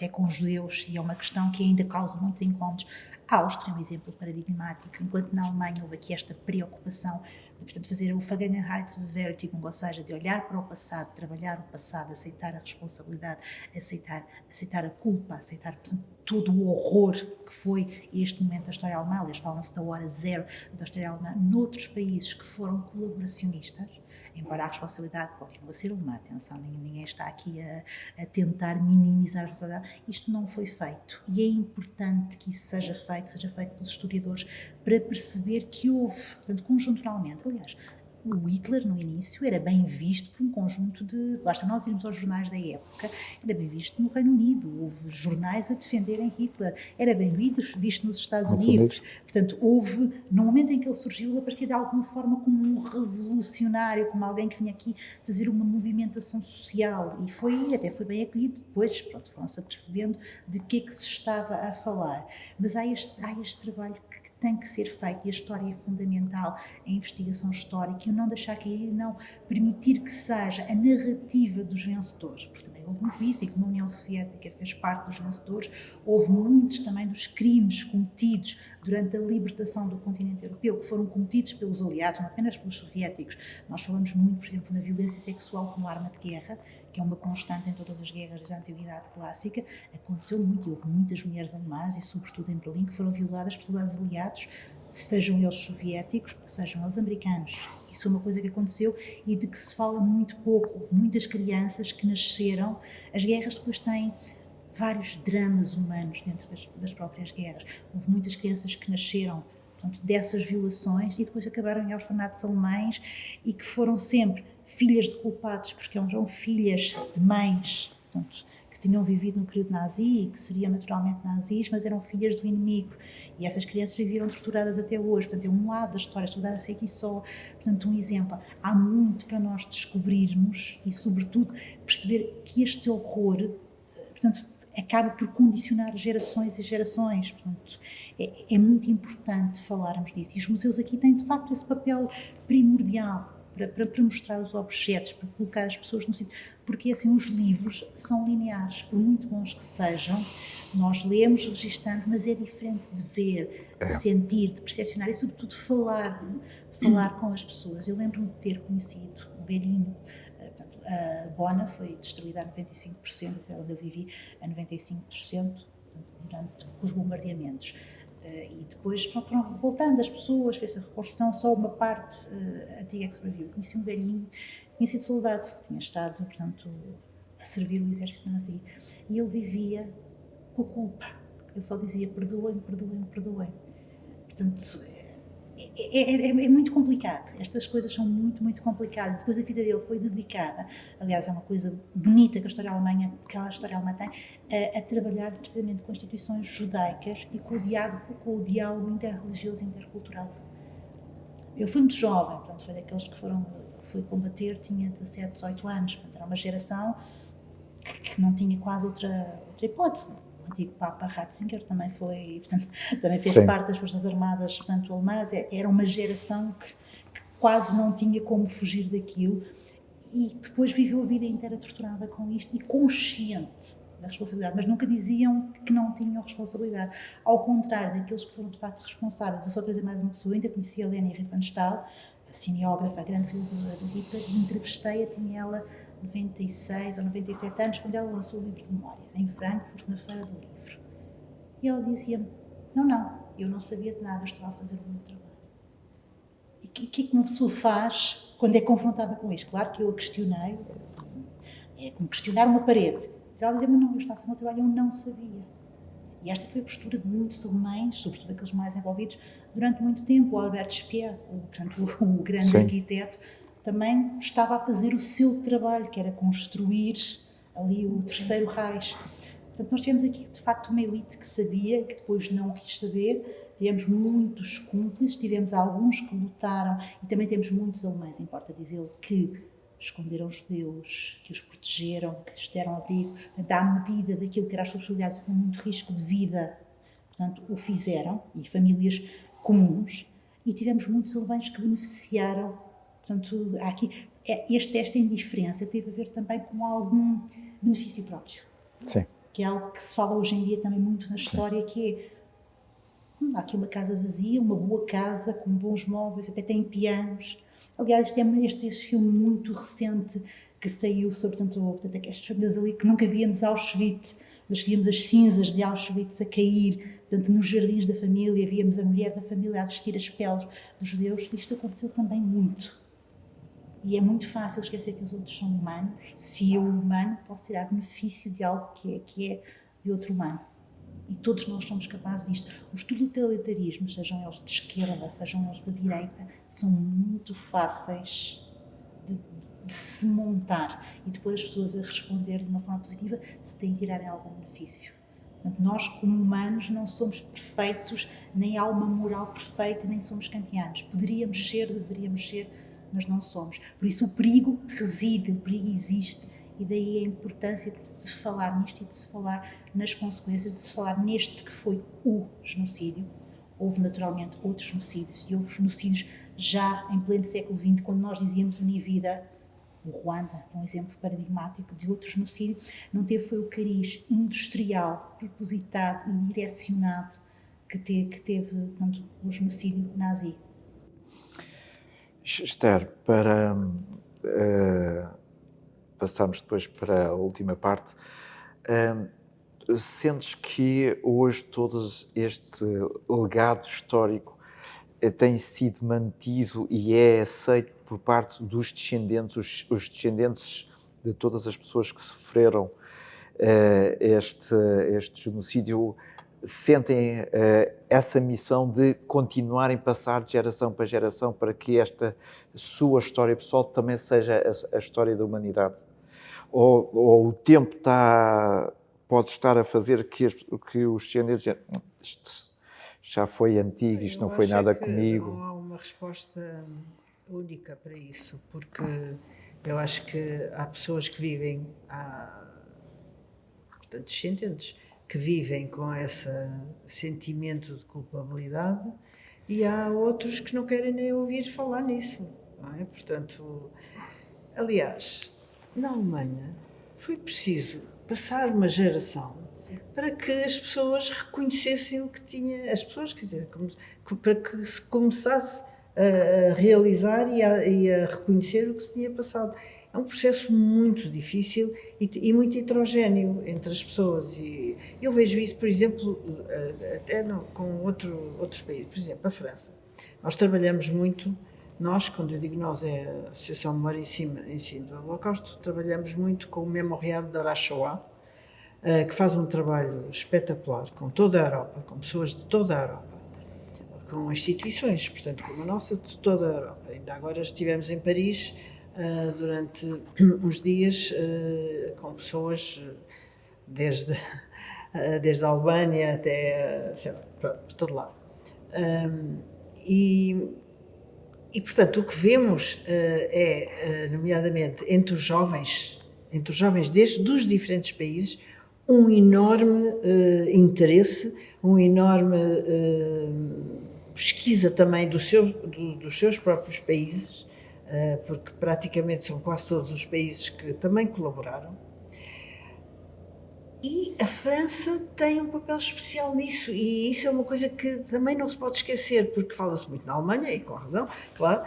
com judeus, e é uma questão que ainda causa muitos incómodos. A Áustria é um exemplo paradigmático, enquanto na Alemanha houve aqui esta preocupação de, portanto, fazer o Vergangenheitsbewältigung, ou seja, de olhar para o passado, trabalhar o passado, aceitar a responsabilidade, aceitar a culpa, aceitar, portanto, todo o horror que foi este momento da história alemã. Eles falam-se da hora zero da história alemã. Noutros países que foram colaboracionistas, embora a responsabilidade continue a ser alemã, atenção, ninguém está aqui a tentar minimizar a responsabilidade, isto não foi feito. E é importante que isso seja feito pelos historiadores, para perceber que houve, portanto, conjunturalmente, aliás, o Hitler, no início, era bem visto por um conjunto de... Basta nós irmos aos jornais da época, era bem visto no Reino Unido, houve jornais a defenderem Hitler, era bem visto nos Estados Unidos. Portanto, houve, no momento em que ele surgiu, ele aparecia de alguma forma como um revolucionário, como alguém que vinha aqui fazer uma movimentação social, e até foi bem acolhido. Depois, pronto, foram-se apercebendo de que é que se estava a falar. Mas há este trabalho que tem que ser feito, e a história é fundamental, a investigação histórica, e o não deixar cair, e não permitir que seja a narrativa dos vencedores, porque também houve muito isso, e como a União Soviética fez parte dos vencedores, houve muitos também dos crimes cometidos durante a libertação do continente europeu, que foram cometidos pelos aliados, não apenas pelos soviéticos. Nós falamos muito, por exemplo, na violência sexual como arma de guerra, que é uma constante em todas as guerras da antiguidade clássica. Aconteceu muito, e houve muitas mulheres alemãs, e sobretudo em Berlim, que foram violadas por soldados aliados, sejam eles soviéticos, sejam eles americanos. Isso é uma coisa que aconteceu e de que se fala muito pouco. Houve muitas crianças que nasceram. As guerras depois têm vários dramas humanos dentro das próprias guerras. Houve muitas crianças que nasceram, portanto, dessas violações, e depois acabaram em orfanatos alemães, e que foram sempre filhas de culpados, porque eram filhas de mães, portanto, que tinham vivido no período nazi e que seriam naturalmente nazis, mas eram filhas do inimigo, e essas crianças viveram torturadas até hoje. Portanto, é um lado da história estudada, sei aqui só, portanto, um exemplo. Há muito para nós descobrirmos, e sobretudo perceber que este horror, portanto, acaba por condicionar gerações e gerações. Portanto, é muito importante falarmos disso, e os museus aqui têm de facto esse papel primordial para mostrar os objetos, para colocar as pessoas no sítio, porque assim, os livros são lineares, por muito bons que sejam, nós lemos, registamos, mas é diferente de ver, de sentir, de percepcionar, e sobretudo falar com as pessoas. Eu lembro-me de ter conhecido um velhinho. A Bona foi destruída a 95%, essa é onde eu vivi, a 95%, durante os bombardeamentos. E depois foram voltando as pessoas, fez a reconstrução, só uma parte antiga que sobreviveu. Conheci um velhinho, tinha sido soldado, tinha estado, portanto, a servir o exército nazi, e ele vivia com a culpa. Ele só dizia: perdoem-me, perdoem-me, perdoem-me. Portanto, é muito complicado. Estas coisas são muito, muito complicadas. Depois a vida dele foi dedicada, aliás, é uma coisa bonita que a história alemã tem, a trabalhar precisamente com instituições judaicas e com o diálogo interreligioso e intercultural. Ele foi muito jovem, portanto, foi daqueles que foi combater, tinha 17, 18 anos. Portanto, era uma geração que não tinha quase outra hipótese. O antigo Papa Ratzinger também fez parte das Forças Armadas, portanto, alemãs. Era uma geração que quase não tinha como fugir daquilo, e depois viveu a vida inteira torturada com isto, e consciente da responsabilidade, mas nunca diziam que não tinham responsabilidade. Ao contrário daqueles que foram de facto responsáveis. Vou só trazer mais uma pessoa. Eu ainda conhecia a Leni Riefenstahl, a cineógrafa, a grande realizadora do Hitler, e entrevistei-a, tinha ela 96 ou 97 anos, quando ela lançou o livro de memórias, em Frankfurt, na Feira do Livro. E ela dizia-me: não, eu não sabia de nada, eu estava a fazer o meu trabalho. E o que é que uma pessoa faz quando é confrontada com isto? Claro que eu a questionei, é como questionar uma parede. Mas ela dizia-me: não, eu estava a fazer o meu trabalho, eu não sabia. E esta foi a postura de muitos alemães, sobretudo aqueles mais envolvidos, durante muito tempo. O Albert Speer, o grande Sim. arquiteto, também estava a fazer o seu trabalho, que era construir ali o Terceiro Reich. Portanto, nós tivemos aqui, de facto, uma elite que sabia, que depois não quis saber. Tivemos muitos cúmplices, tivemos alguns que lutaram e também temos muitos alemães, importa dizê-lo, que esconderam os judeus, que os protegeram, que lhes deram abrigo, portanto, à medida daquilo que era as possibilidades com muito risco de vida, portanto, o fizeram, e famílias comuns, e tivemos muitos alemães que beneficiaram, portanto, há aqui, esta indiferença teve a ver também com algum benefício próprio. Sim. Que é algo que se fala hoje em dia também muito na história, que é, há aqui uma casa vazia, uma boa casa, com bons móveis, até tem pianos. Aliás, este filme muito recente que saiu sobre, portanto, estas famílias ali que nunca víamos Auschwitz, mas víamos as cinzas de Auschwitz a cair, portanto, nos jardins da família, víamos a mulher da família a vestir as peles dos judeus. Isto aconteceu também muito. E é muito fácil esquecer que os outros são humanos, se eu, humano, posso tirar benefício de algo que é de outro humano. E todos nós somos capazes disto. Os totalitarismos, sejam eles de esquerda, sejam eles de direita, são muito fáceis de se montar e depois as pessoas a responder de uma forma positiva se têm que tirarem algum benefício. Portanto, nós, como humanos, não somos perfeitos, nem há uma moral perfeita, nem somos kantianos. Poderíamos ser, deveríamos ser, mas não somos. Por isso o perigo reside, o perigo existe, e daí a importância de se falar nisto e de se falar nas consequências, de se falar neste que foi o genocídio. Houve naturalmente outros genocídios, e houve genocídios já em pleno século XX, quando nós dizíamos univida. O Ruanda é um exemplo paradigmático de outro genocídio. Não teve foi o cariz industrial, propositado e direcionado que teve portanto, o genocídio nazi. Esther, para passarmos depois para a última parte, sentes que hoje todo este legado histórico tem sido mantido e é aceito por parte dos descendentes, os descendentes de todas as pessoas que sofreram este genocídio, sentem essa missão de continuarem a passar de geração para geração para que esta sua história pessoal também seja a história da humanidade? Ou o tempo pode estar a fazer que os descendentes dizem, isto já foi antigo, isto não foi nada comigo? Não há uma resposta única para isso, porque eu acho que há pessoas que vivem, portanto, descendentes, que vivem com esse sentimento de culpabilidade, e há outros que não querem nem ouvir falar nisso, não é? Portanto, aliás, na Alemanha foi preciso passar uma geração para que as pessoas reconhecessem o que tinha, as pessoas, quer dizer, para que se começasse a realizar e a reconhecer o que se tinha passado. É um processo muito difícil e muito heterogéneo entre as pessoas. E eu vejo isso, por exemplo, até com outros países. Por exemplo, a França. Nós trabalhamos muito, quando eu digo nós, é a Associação Memória e Ensino do Holocausto, trabalhamos muito com o Memorial de la Shoah, que faz um trabalho espetacular com toda a Europa, com pessoas de toda a Europa, com instituições, portanto, como a nossa, de toda a Europa. Ainda agora estivemos em Paris durante uns dias com pessoas desde a Albânia até, sei lá, por todo lado. E, portanto, o que vemos nomeadamente entre os jovens dos diferentes países, um enorme interesse, uma enorme pesquisa também dos seus próprios países, porque praticamente são quase todos os países que também colaboraram. E a França tem um papel especial nisso, e isso é uma coisa que também não se pode esquecer, porque fala-se muito na Alemanha, e com razão, claro,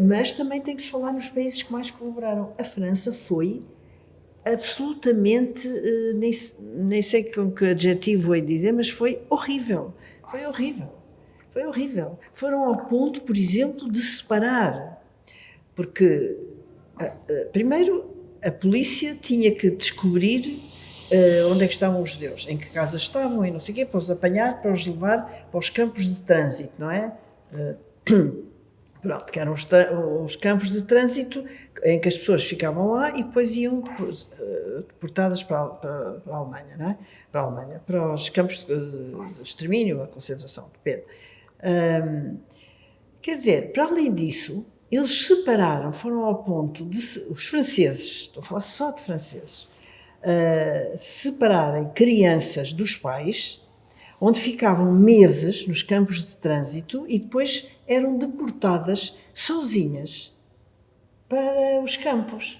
mas também tem que se falar nos países que mais colaboraram. A França foi absolutamente, nem sei com que adjetivo hei de dizer, mas foi horrível. Foi horrível. Foi horrível. Foram ao ponto, por exemplo, de separar. Porque, primeiro, a polícia tinha que descobrir onde é que estavam os judeus, em que casas estavam e não sei o quê, para os apanhar, para os levar para os campos de trânsito, não é? Pronto, que eram os campos de trânsito em que as pessoas ficavam lá e depois iam deportadas para a Alemanha, não é? Para a Alemanha, para os campos de extermínio, a concentração, depende. Quer dizer, para além disso, eles separaram, foram ao ponto de, os franceses, estou a falar só de franceses, separarem crianças dos pais, onde ficavam meses nos campos de trânsito e depois eram deportadas sozinhas para os campos,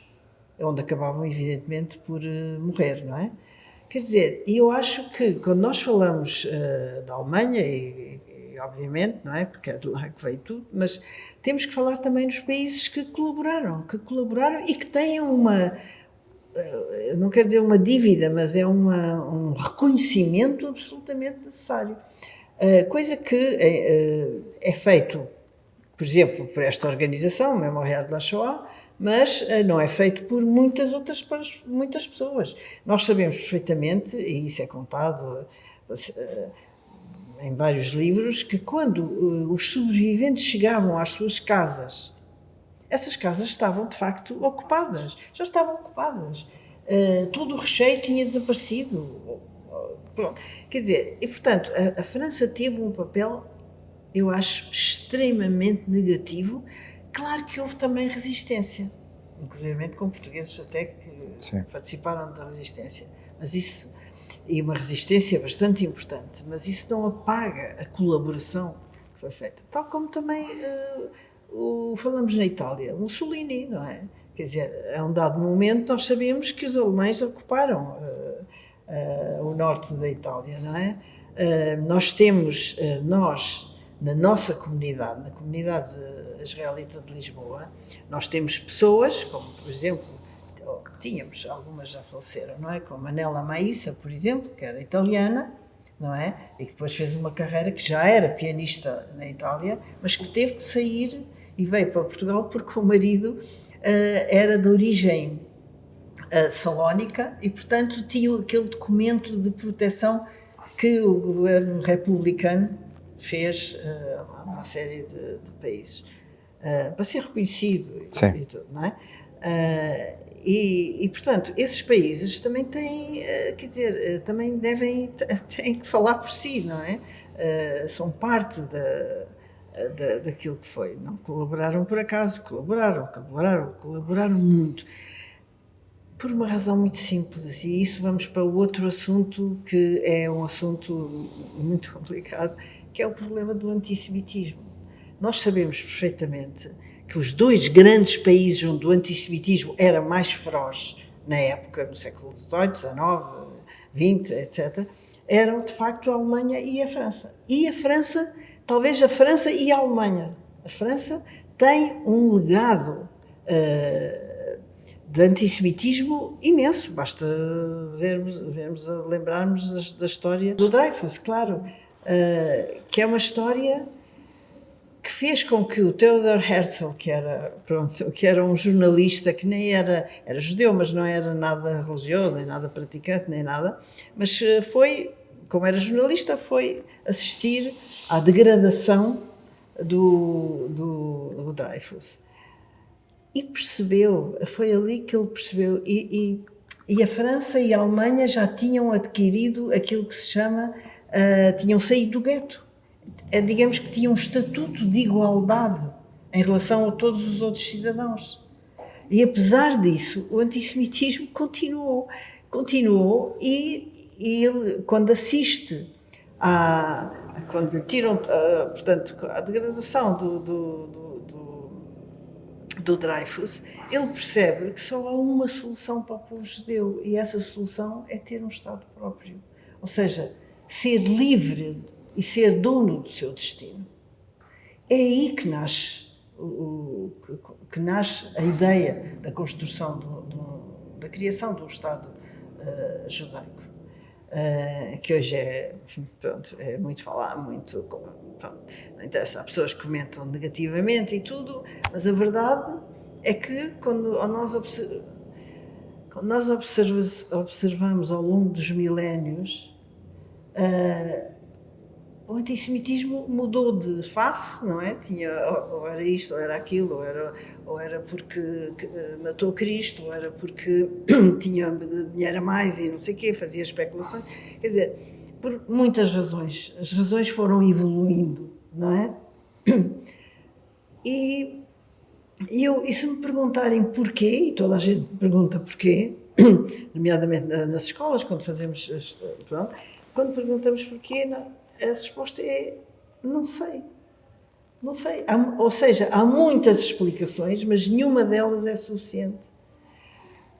onde acabavam, evidentemente, por morrer, não é? Quer dizer, e eu acho que quando nós falamos da Alemanha, e obviamente, não é? Porque é de lá que veio tudo, mas temos que falar também dos países que colaboraram e que têm uma, eu não quero dizer uma dívida, mas é um reconhecimento absolutamente necessário. Coisa que é feito, por exemplo, por esta organização, o Memorial de la Shoah, mas não é feito por muitas pessoas. Nós sabemos perfeitamente, e isso é contado em vários livros, que quando os sobreviventes chegavam às suas casas, essas casas estavam, de facto, ocupadas. Já estavam ocupadas. Todo o recheio tinha desaparecido. Pronto. Quer dizer, e portanto, a França teve um papel, eu acho, extremamente negativo. Claro que houve também resistência, inclusive com portugueses até que participaram da resistência. Mas isso, e uma resistência bastante importante, mas isso não apaga a colaboração que foi feita. Tal como também falamos na Itália, Mussolini, não é? Quer dizer, a um dado momento nós sabemos que os alemães ocuparam o norte da Itália, não é? Nós temos, na nossa comunidade, na comunidade israelita de Lisboa, nós temos pessoas, como por exemplo, tínhamos, algumas já faleceram, não é? Como Anela Maíssa, por exemplo, que era italiana, não é? E que depois fez uma carreira, que já era pianista na Itália, mas que teve que sair e veio para Portugal porque o marido era de origem salónica e, portanto, tinha aquele documento de proteção que o governo republicano fez a uma série de países para ser reconhecido e tudo, não é? E, portanto, esses países também têm, quer dizer, também têm que falar por si, não é? São parte daquilo que foi. Não colaboraram por acaso, colaboraram muito. Por uma razão muito simples, e isso vamos para o outro assunto, que é um assunto muito complicado, que é o problema do antissemitismo. Nós sabemos perfeitamente que os dois grandes países onde o antissemitismo era mais feroz na época, no século XVIII, XIX, XX, etc., eram de facto a Alemanha e a França. E a França, talvez a França e a Alemanha. A França tem um legado de antissemitismo imenso, basta lembrarmos da história do Dreyfus, claro, que é uma história que fez com que o Theodor Herzl, que era um jornalista que nem era judeu, mas não era nada religioso, nem nada praticante, nem nada, mas como era jornalista, foi assistir à degradação do Dreyfus. E percebeu, foi ali que ele percebeu, e a França e a Alemanha já tinham adquirido aquilo que se chama, tinham saído do gueto. Digamos que tinham um estatuto de igualdade em relação a todos os outros cidadãos. E apesar disso, o antissemitismo continuou e ele, quando assiste quando lhe tiram, portanto, a degradação do Dreyfus, ele percebe que só há uma solução para o povo judeu, e essa solução é ter um Estado próprio. Ou seja, ser livre e ser dono do seu destino. É aí que nasce a ideia da construção, da criação de um Estado judaico, que hoje é muito falado, não interessa, há pessoas que comentam negativamente e tudo, mas a verdade é que quando nós observamos ao longo dos milénios, o antissemitismo mudou de face, não é? Ou era isto, ou era aquilo, ou era porque matou Cristo, ou era porque tinha dinheiro a mais e não sei o quê, fazia especulações. Quer dizer, por muitas razões. As razões foram evoluindo, não é? E se me perguntarem porquê, e toda a gente me pergunta porquê, nomeadamente nas escolas, quando perguntamos porquê, a resposta é não sei. Não sei. Ou seja, há muitas explicações, mas nenhuma delas é suficiente.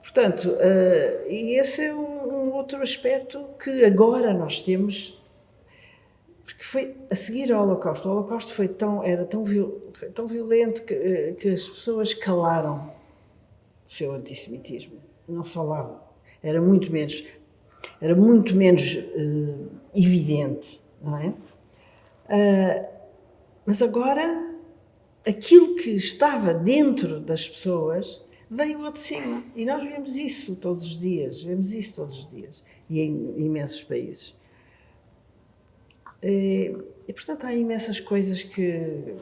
Portanto, e esse é um outro aspecto que agora nós temos, porque foi a seguir ao Holocausto. O Holocausto foi tão violento que as pessoas calaram o seu antissemitismo. Não se falava. Era muito menos evidente, não é? Mas agora, aquilo que estava dentro das pessoas veio ao de cima. E nós vemos isso todos os dias. E em imensos países. E portanto, há imensas coisas que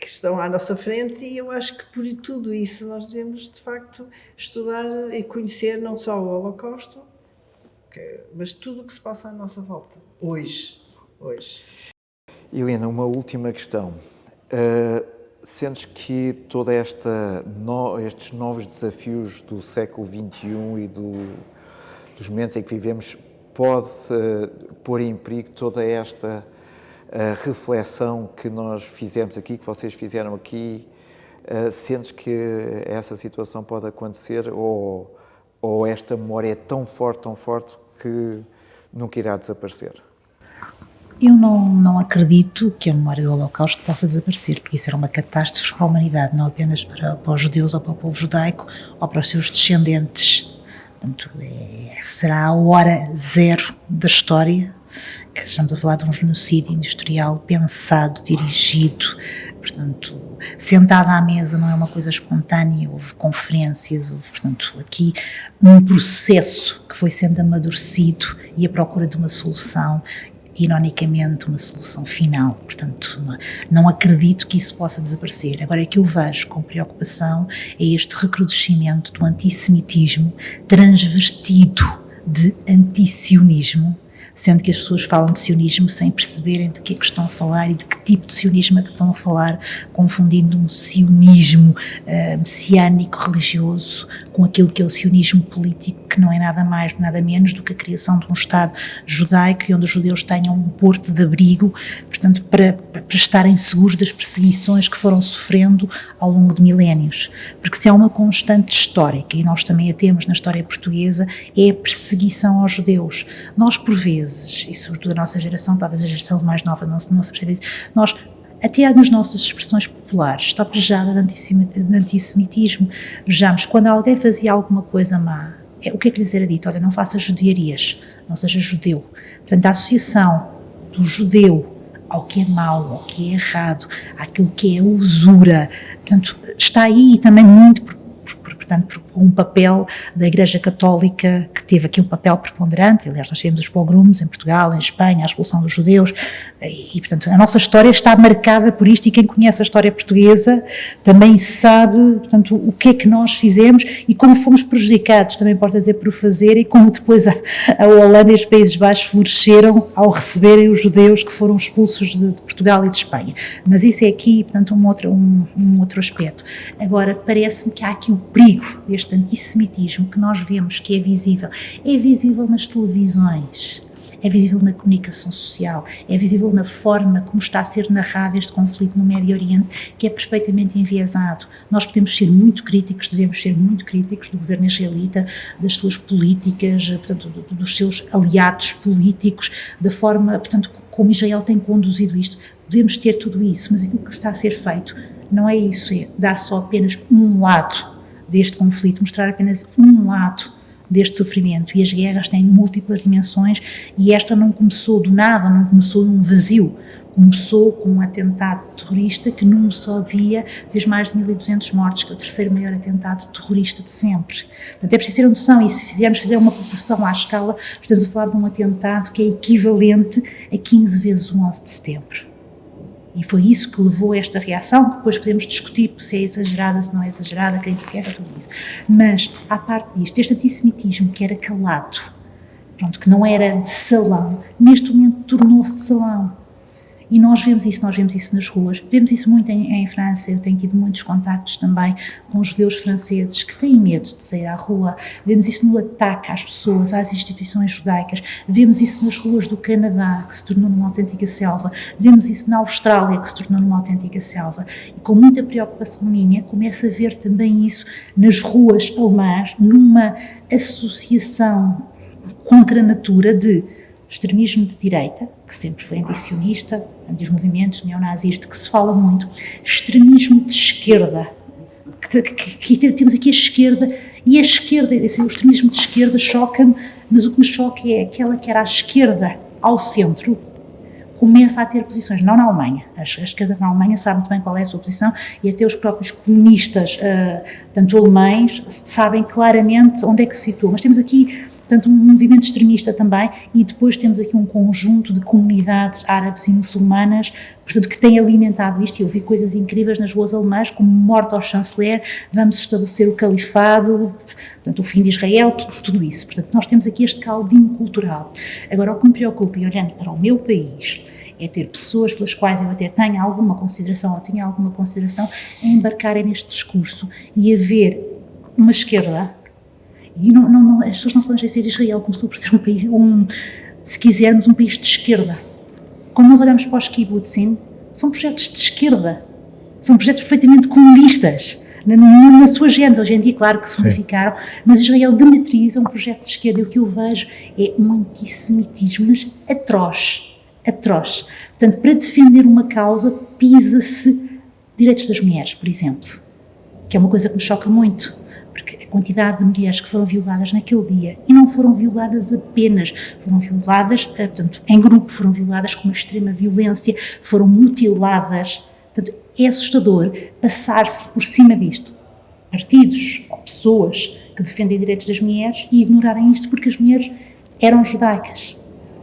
estão à nossa frente, e eu acho que por tudo isso nós devemos, de facto, estudar e conhecer não só o Holocausto, mas tudo o que se passa à nossa volta, hoje. Helena, uma última questão. Sentes que toda estes novos desafios do século XXI e dos momentos em que vivemos pode pôr em perigo toda esta reflexão que nós fizemos aqui, que vocês fizeram aqui? Sentes que essa situação pode acontecer, ou esta memória é tão forte que nunca irá desaparecer? Eu não acredito que a memória do Holocausto possa desaparecer, porque isso era uma catástrofe para a humanidade, não apenas para os judeus ou para o povo judaico ou para os seus descendentes. Portanto, será a hora zero da história, que estamos a falar de um genocídio industrial pensado, dirigido, portanto, sentada à mesa não é uma coisa espontânea, houve conferências, houve, portanto, aqui um processo que foi sendo amadurecido e a procura de uma solução, ironicamente, uma solução final. Portanto, não acredito que isso possa desaparecer. Agora, o que eu vejo com preocupação é este recrudescimento do antissemitismo transvestido de antisionismo, sendo que as pessoas falam de sionismo sem perceberem de que é que estão a falar e de que tipo de sionismo é que estão a falar, confundindo um sionismo messiânico religioso com aquilo que é o sionismo político, que não é nada mais, nada menos do que a criação de um Estado judaico e onde os judeus tenham um porto de abrigo, portanto, para estarem seguros das perseguições que foram sofrendo ao longo de milénios. Porque se há uma constante histórica, e nós também a temos na história portuguesa, é a perseguição aos judeus. Nós, por vezes, e sobretudo a nossa geração, talvez a geração mais nova não se percebe isso, nós, até nas nossas expressões populares, está prejada de antissemitismo. Vejamos, quando alguém fazia alguma coisa má, o que é que lhes era dito? Olha, não faças judiarias, não seja judeu. Portanto, a associação do judeu ao que é mau, ao que é errado, àquilo que é usura, portanto, está aí também muito por um papel da Igreja Católica, que teve aqui um papel preponderante. Aliás, nós tivemos os pogroms em Portugal, em Espanha, a expulsão dos judeus, e portanto a nossa história está marcada por isto, e quem conhece a história portuguesa também sabe, portanto, o que é que nós fizemos e como fomos prejudicados, também pode dizer, por o fazer, e como depois a Holanda e os Países Baixos floresceram ao receberem os judeus que foram expulsos de Portugal e de Espanha. Mas isso é aqui, portanto, um outro aspecto. Agora, parece-me que há aqui o perigo deste antissemitismo que nós vemos, que é visível nas televisões, é visível na comunicação social, é visível na forma como está a ser narrado este conflito no Médio Oriente, que é perfeitamente enviesado. Nós podemos ser muito críticos, devemos ser muito críticos do governo israelita, das suas políticas, portanto, dos seus aliados políticos, da forma, portanto, como Israel tem conduzido isto. Podemos ter tudo isso, mas aquilo que está a ser feito não é isso, é dar só apenas um lado deste conflito, mostrar apenas um lado deste sofrimento. E as guerras têm múltiplas dimensões, e esta não começou do nada, não começou num vazio. Começou com um atentado terrorista que num só dia fez mais de 1.200 mortos, que é o terceiro maior atentado terrorista de sempre. Portanto, é preciso ter uma noção, e se fizer uma proporção à escala, estamos a falar de um atentado que é equivalente a 15 vezes o 11 de setembro. E foi isso que levou a esta reação, que depois podemos discutir se é exagerada, se não é exagerada, quem quer, tudo isso. Mas, à parte disto, este antissemitismo que era calado, pronto, que não era de salão, neste momento tornou-se de salão. E nós vemos isso nas ruas, vemos isso muito em França. Eu tenho tido muitos contactos também com judeus franceses que têm medo de sair à rua, vemos isso no ataque às pessoas, às instituições judaicas, vemos isso nas ruas do Canadá, que se tornou numa autêntica selva, vemos isso na Austrália, que se tornou numa autêntica selva, e com muita preocupação minha, começo a ver também isso nas ruas alemãs, numa associação contra a natura de extremismo de direita, que sempre foi antisionista, dos movimentos neonazis de que se fala muito, extremismo de esquerda, que temos aqui a esquerda, e a esquerda, assim, o extremismo de esquerda choca-me, mas o que me choca é aquela que era a esquerda ao centro, começa a ter posições, não na Alemanha, a esquerda na Alemanha sabe muito bem qual é a sua posição, e até os próprios comunistas, tanto alemães, sabem claramente onde é que se situa, mas temos aqui portanto, um movimento extremista também, e depois temos aqui um conjunto de comunidades árabes e muçulmanas, portanto, que têm alimentado isto, e eu vi coisas incríveis nas ruas alemãs, como morte ao chanceler, vamos estabelecer o califado, portanto, o fim de Israel, tudo isso. Portanto, nós temos aqui este caldinho cultural. Agora, o que me preocupa, e olhando para o meu país, é ter pessoas pelas quais eu até tenho alguma consideração, ou tinha alguma consideração, a embarcarem neste discurso e a ver uma esquerda. E as pessoas não se podem esquecer, Israel começou por ser um país, se quisermos, um país de esquerda. Quando nós olhamos para os kibbutzim, são projetos de esquerda, são projetos perfeitamente comunistas, na sua gênese. Hoje em dia, claro que se modificaram, mas Israel demoniza um projeto de esquerda, e o que eu vejo é um antissemitismo, mas atroz, atroz. Portanto, para defender uma causa, pisa-se direitos das mulheres, por exemplo, que é uma coisa que me choca muito. Porque a quantidade de mulheres que foram violadas naquele dia, e não foram violadas apenas, foram violadas, portanto, em grupo, foram violadas com uma extrema violência, foram mutiladas. Portanto, é assustador passar-se por cima disto. Partidos ou pessoas que defendem direitos das mulheres e ignorarem isto porque as mulheres eram judaicas.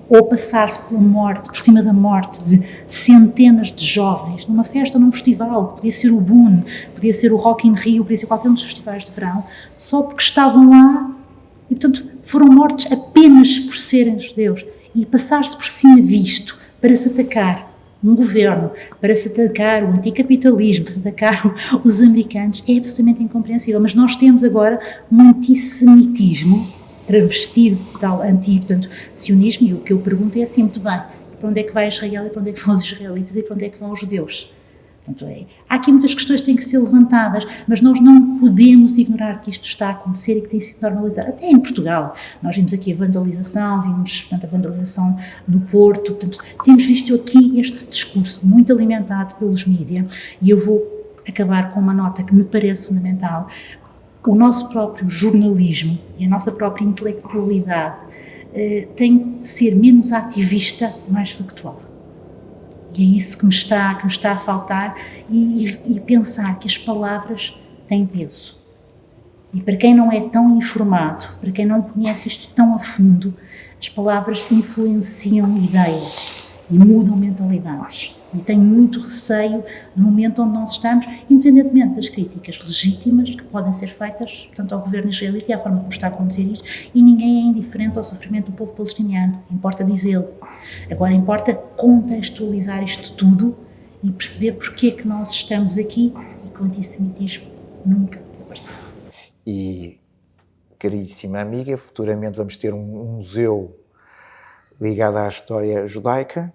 Ou passar-se pela morte, por cima da morte de centenas de jovens, numa festa, num festival, podia ser o Boom, podia ser o Rock in Rio, podia ser qualquer um dos festivais de verão, só porque estavam lá e, portanto, foram mortos apenas por serem judeus. E passar-se por cima disto para se atacar um governo, para se atacar o anticapitalismo, para se atacar os americanos, é absolutamente incompreensível. Mas nós temos agora um antissemitismo travestido de tal anti-sionismo, e o que eu pergunto é assim, muito bem, para onde é que vai Israel e para onde é que vão os israelitas e para onde é que vão os judeus? Portanto, há aqui muitas questões que têm que ser levantadas, mas nós não podemos ignorar que isto está a acontecer e que tem sido normalizado. Até em Portugal, nós vimos aqui a vandalização, vimos, portanto, a vandalização no Porto, portanto, temos visto aqui este discurso muito alimentado pelos mídias, e eu vou acabar com uma nota que me parece fundamental. O nosso próprio jornalismo e a nossa própria intelectualidade tem que ser menos ativista, mais factual. E é isso que me está a faltar, e pensar que as palavras têm peso. E para quem não é tão informado, para quem não conhece isto tão a fundo, as palavras influenciam ideias e mudam mentalidades. E tenho muito receio no momento onde nós estamos, independentemente das críticas legítimas que podem ser feitas, portanto, ao governo israelita e à forma como está a acontecer isto, e ninguém é indiferente ao sofrimento do povo palestiniano, importa dizê-lo. Agora importa contextualizar isto tudo e perceber porque é que nós estamos aqui e que o antissemitismo nunca desapareceu. E, caríssima amiga, futuramente vamos ter um museu ligado à história judaica.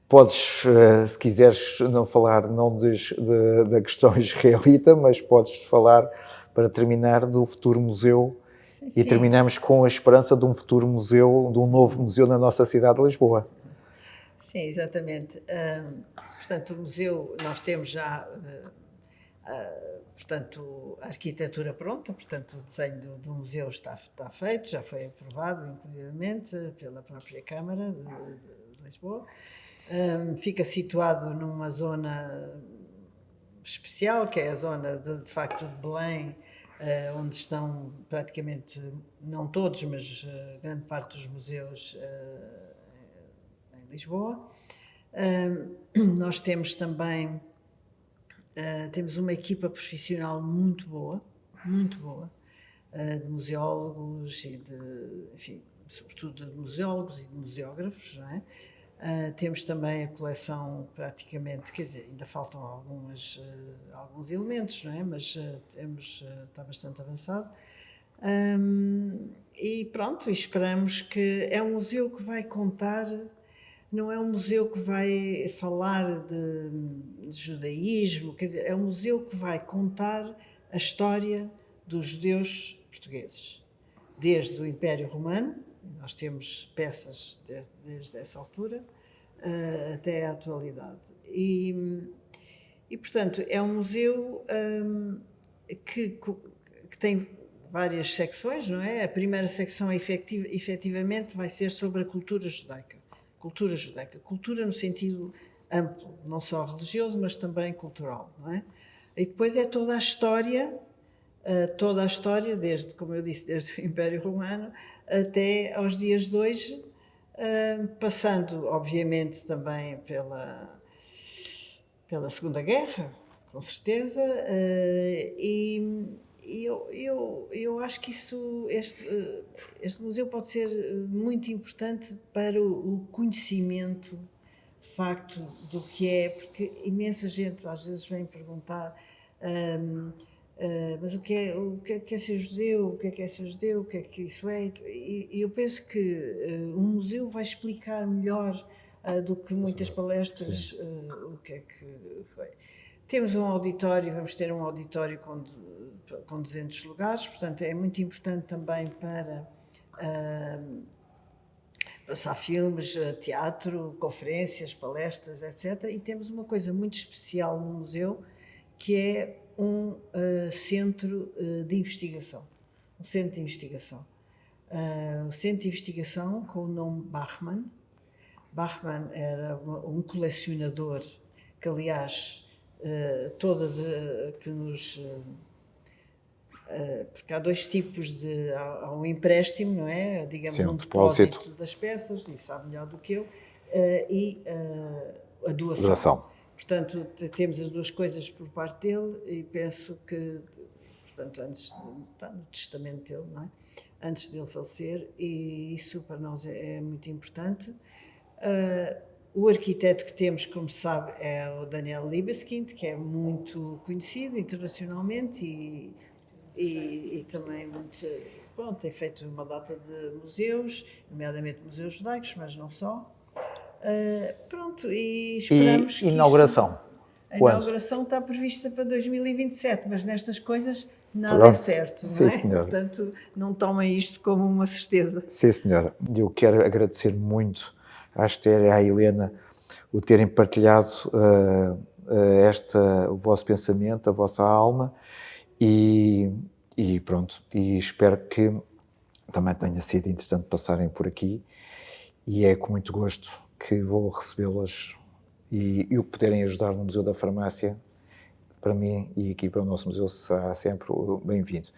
Podes, se quiseres, não falar da questão israelita, mas podes falar, para terminar, do futuro museu. Sim, sim. E terminamos com a esperança de um futuro museu, de um novo museu na nossa cidade de Lisboa. Sim, exatamente. Portanto, o museu, nós temos já, portanto, a arquitetura pronta, portanto, o desenho do museu está feito, já foi aprovado anteriormente pela própria Câmara de Lisboa. Fica situado numa zona especial, que é a zona de facto de Belém, onde estão praticamente, não todos, mas grande parte dos museus em Lisboa. Nós temos também temos uma equipa profissional muito boa, de museólogos e enfim, sobretudo de museólogos e de museógrafos, não é? Temos também a coleção praticamente, quer dizer, ainda faltam alguns elementos, não é? Mas está bastante avançado. E pronto, esperamos que é um museu que vai contar, não é um museu que vai falar de judaísmo, quer dizer, é um museu que vai contar a história dos judeus portugueses, desde o Império Romano, nós temos peças desde essa altura, até à atualidade. E, portanto, é um museu que tem várias secções, não é? A primeira secção, efetivamente, vai ser sobre a cultura judaica. Cultura no sentido amplo, não só religioso, mas também cultural, não é? E depois é toda a história, desde, como eu disse, desde o Império Romano até aos dias de hoje, passando, obviamente, também pela Segunda Guerra, com certeza, e eu acho que este museu pode ser muito importante para o conhecimento, de facto, do que é, porque imensa gente às vezes vem perguntar mas o que é ser judeu, o que é ser judeu, o que é que isso é, e eu penso que um museu vai explicar melhor do que muitas palestras o que é que foi. Temos um auditório, vamos ter um auditório com 200 lugares, portanto é muito importante também para passar filmes, teatro, conferências, palestras, etc. E temos uma coisa muito especial no museu, que é um centro de investigação. Um centro de investigação. Um centro de investigação com o nome Bachmann. Bachmann era um colecionador que, aliás, porque há dois tipos há um empréstimo, não é? Digamos, Sim, um depósito das peças, e sabe melhor do que eu, e a doação. Portanto, temos as duas coisas por parte dele e penso que, portanto, está no testamento dele, não é? Antes dele falecer, e isso para nós é muito importante. O arquiteto que temos, como se sabe, é o Daniel Libeskind, que é muito conhecido internacionalmente e também muito, pronto, tem feito uma data de museus, nomeadamente museus judaicos, mas não só. Pronto, e esperamos que inauguração? A inauguração está prevista para 2027, mas nestas coisas nada é certo, não é? Sim, senhora. Portanto, não tomem isto como uma certeza. Sim, senhora. Eu quero agradecer muito à Esther e à Helena o terem partilhado o vosso pensamento, a vossa alma e pronto. E espero que também tenha sido interessante passarem por aqui e é com muito gosto que vou recebê-las e o poderem ajudar no Museu da Farmácia, para mim e aqui para o nosso museu, será sempre bem-vindo.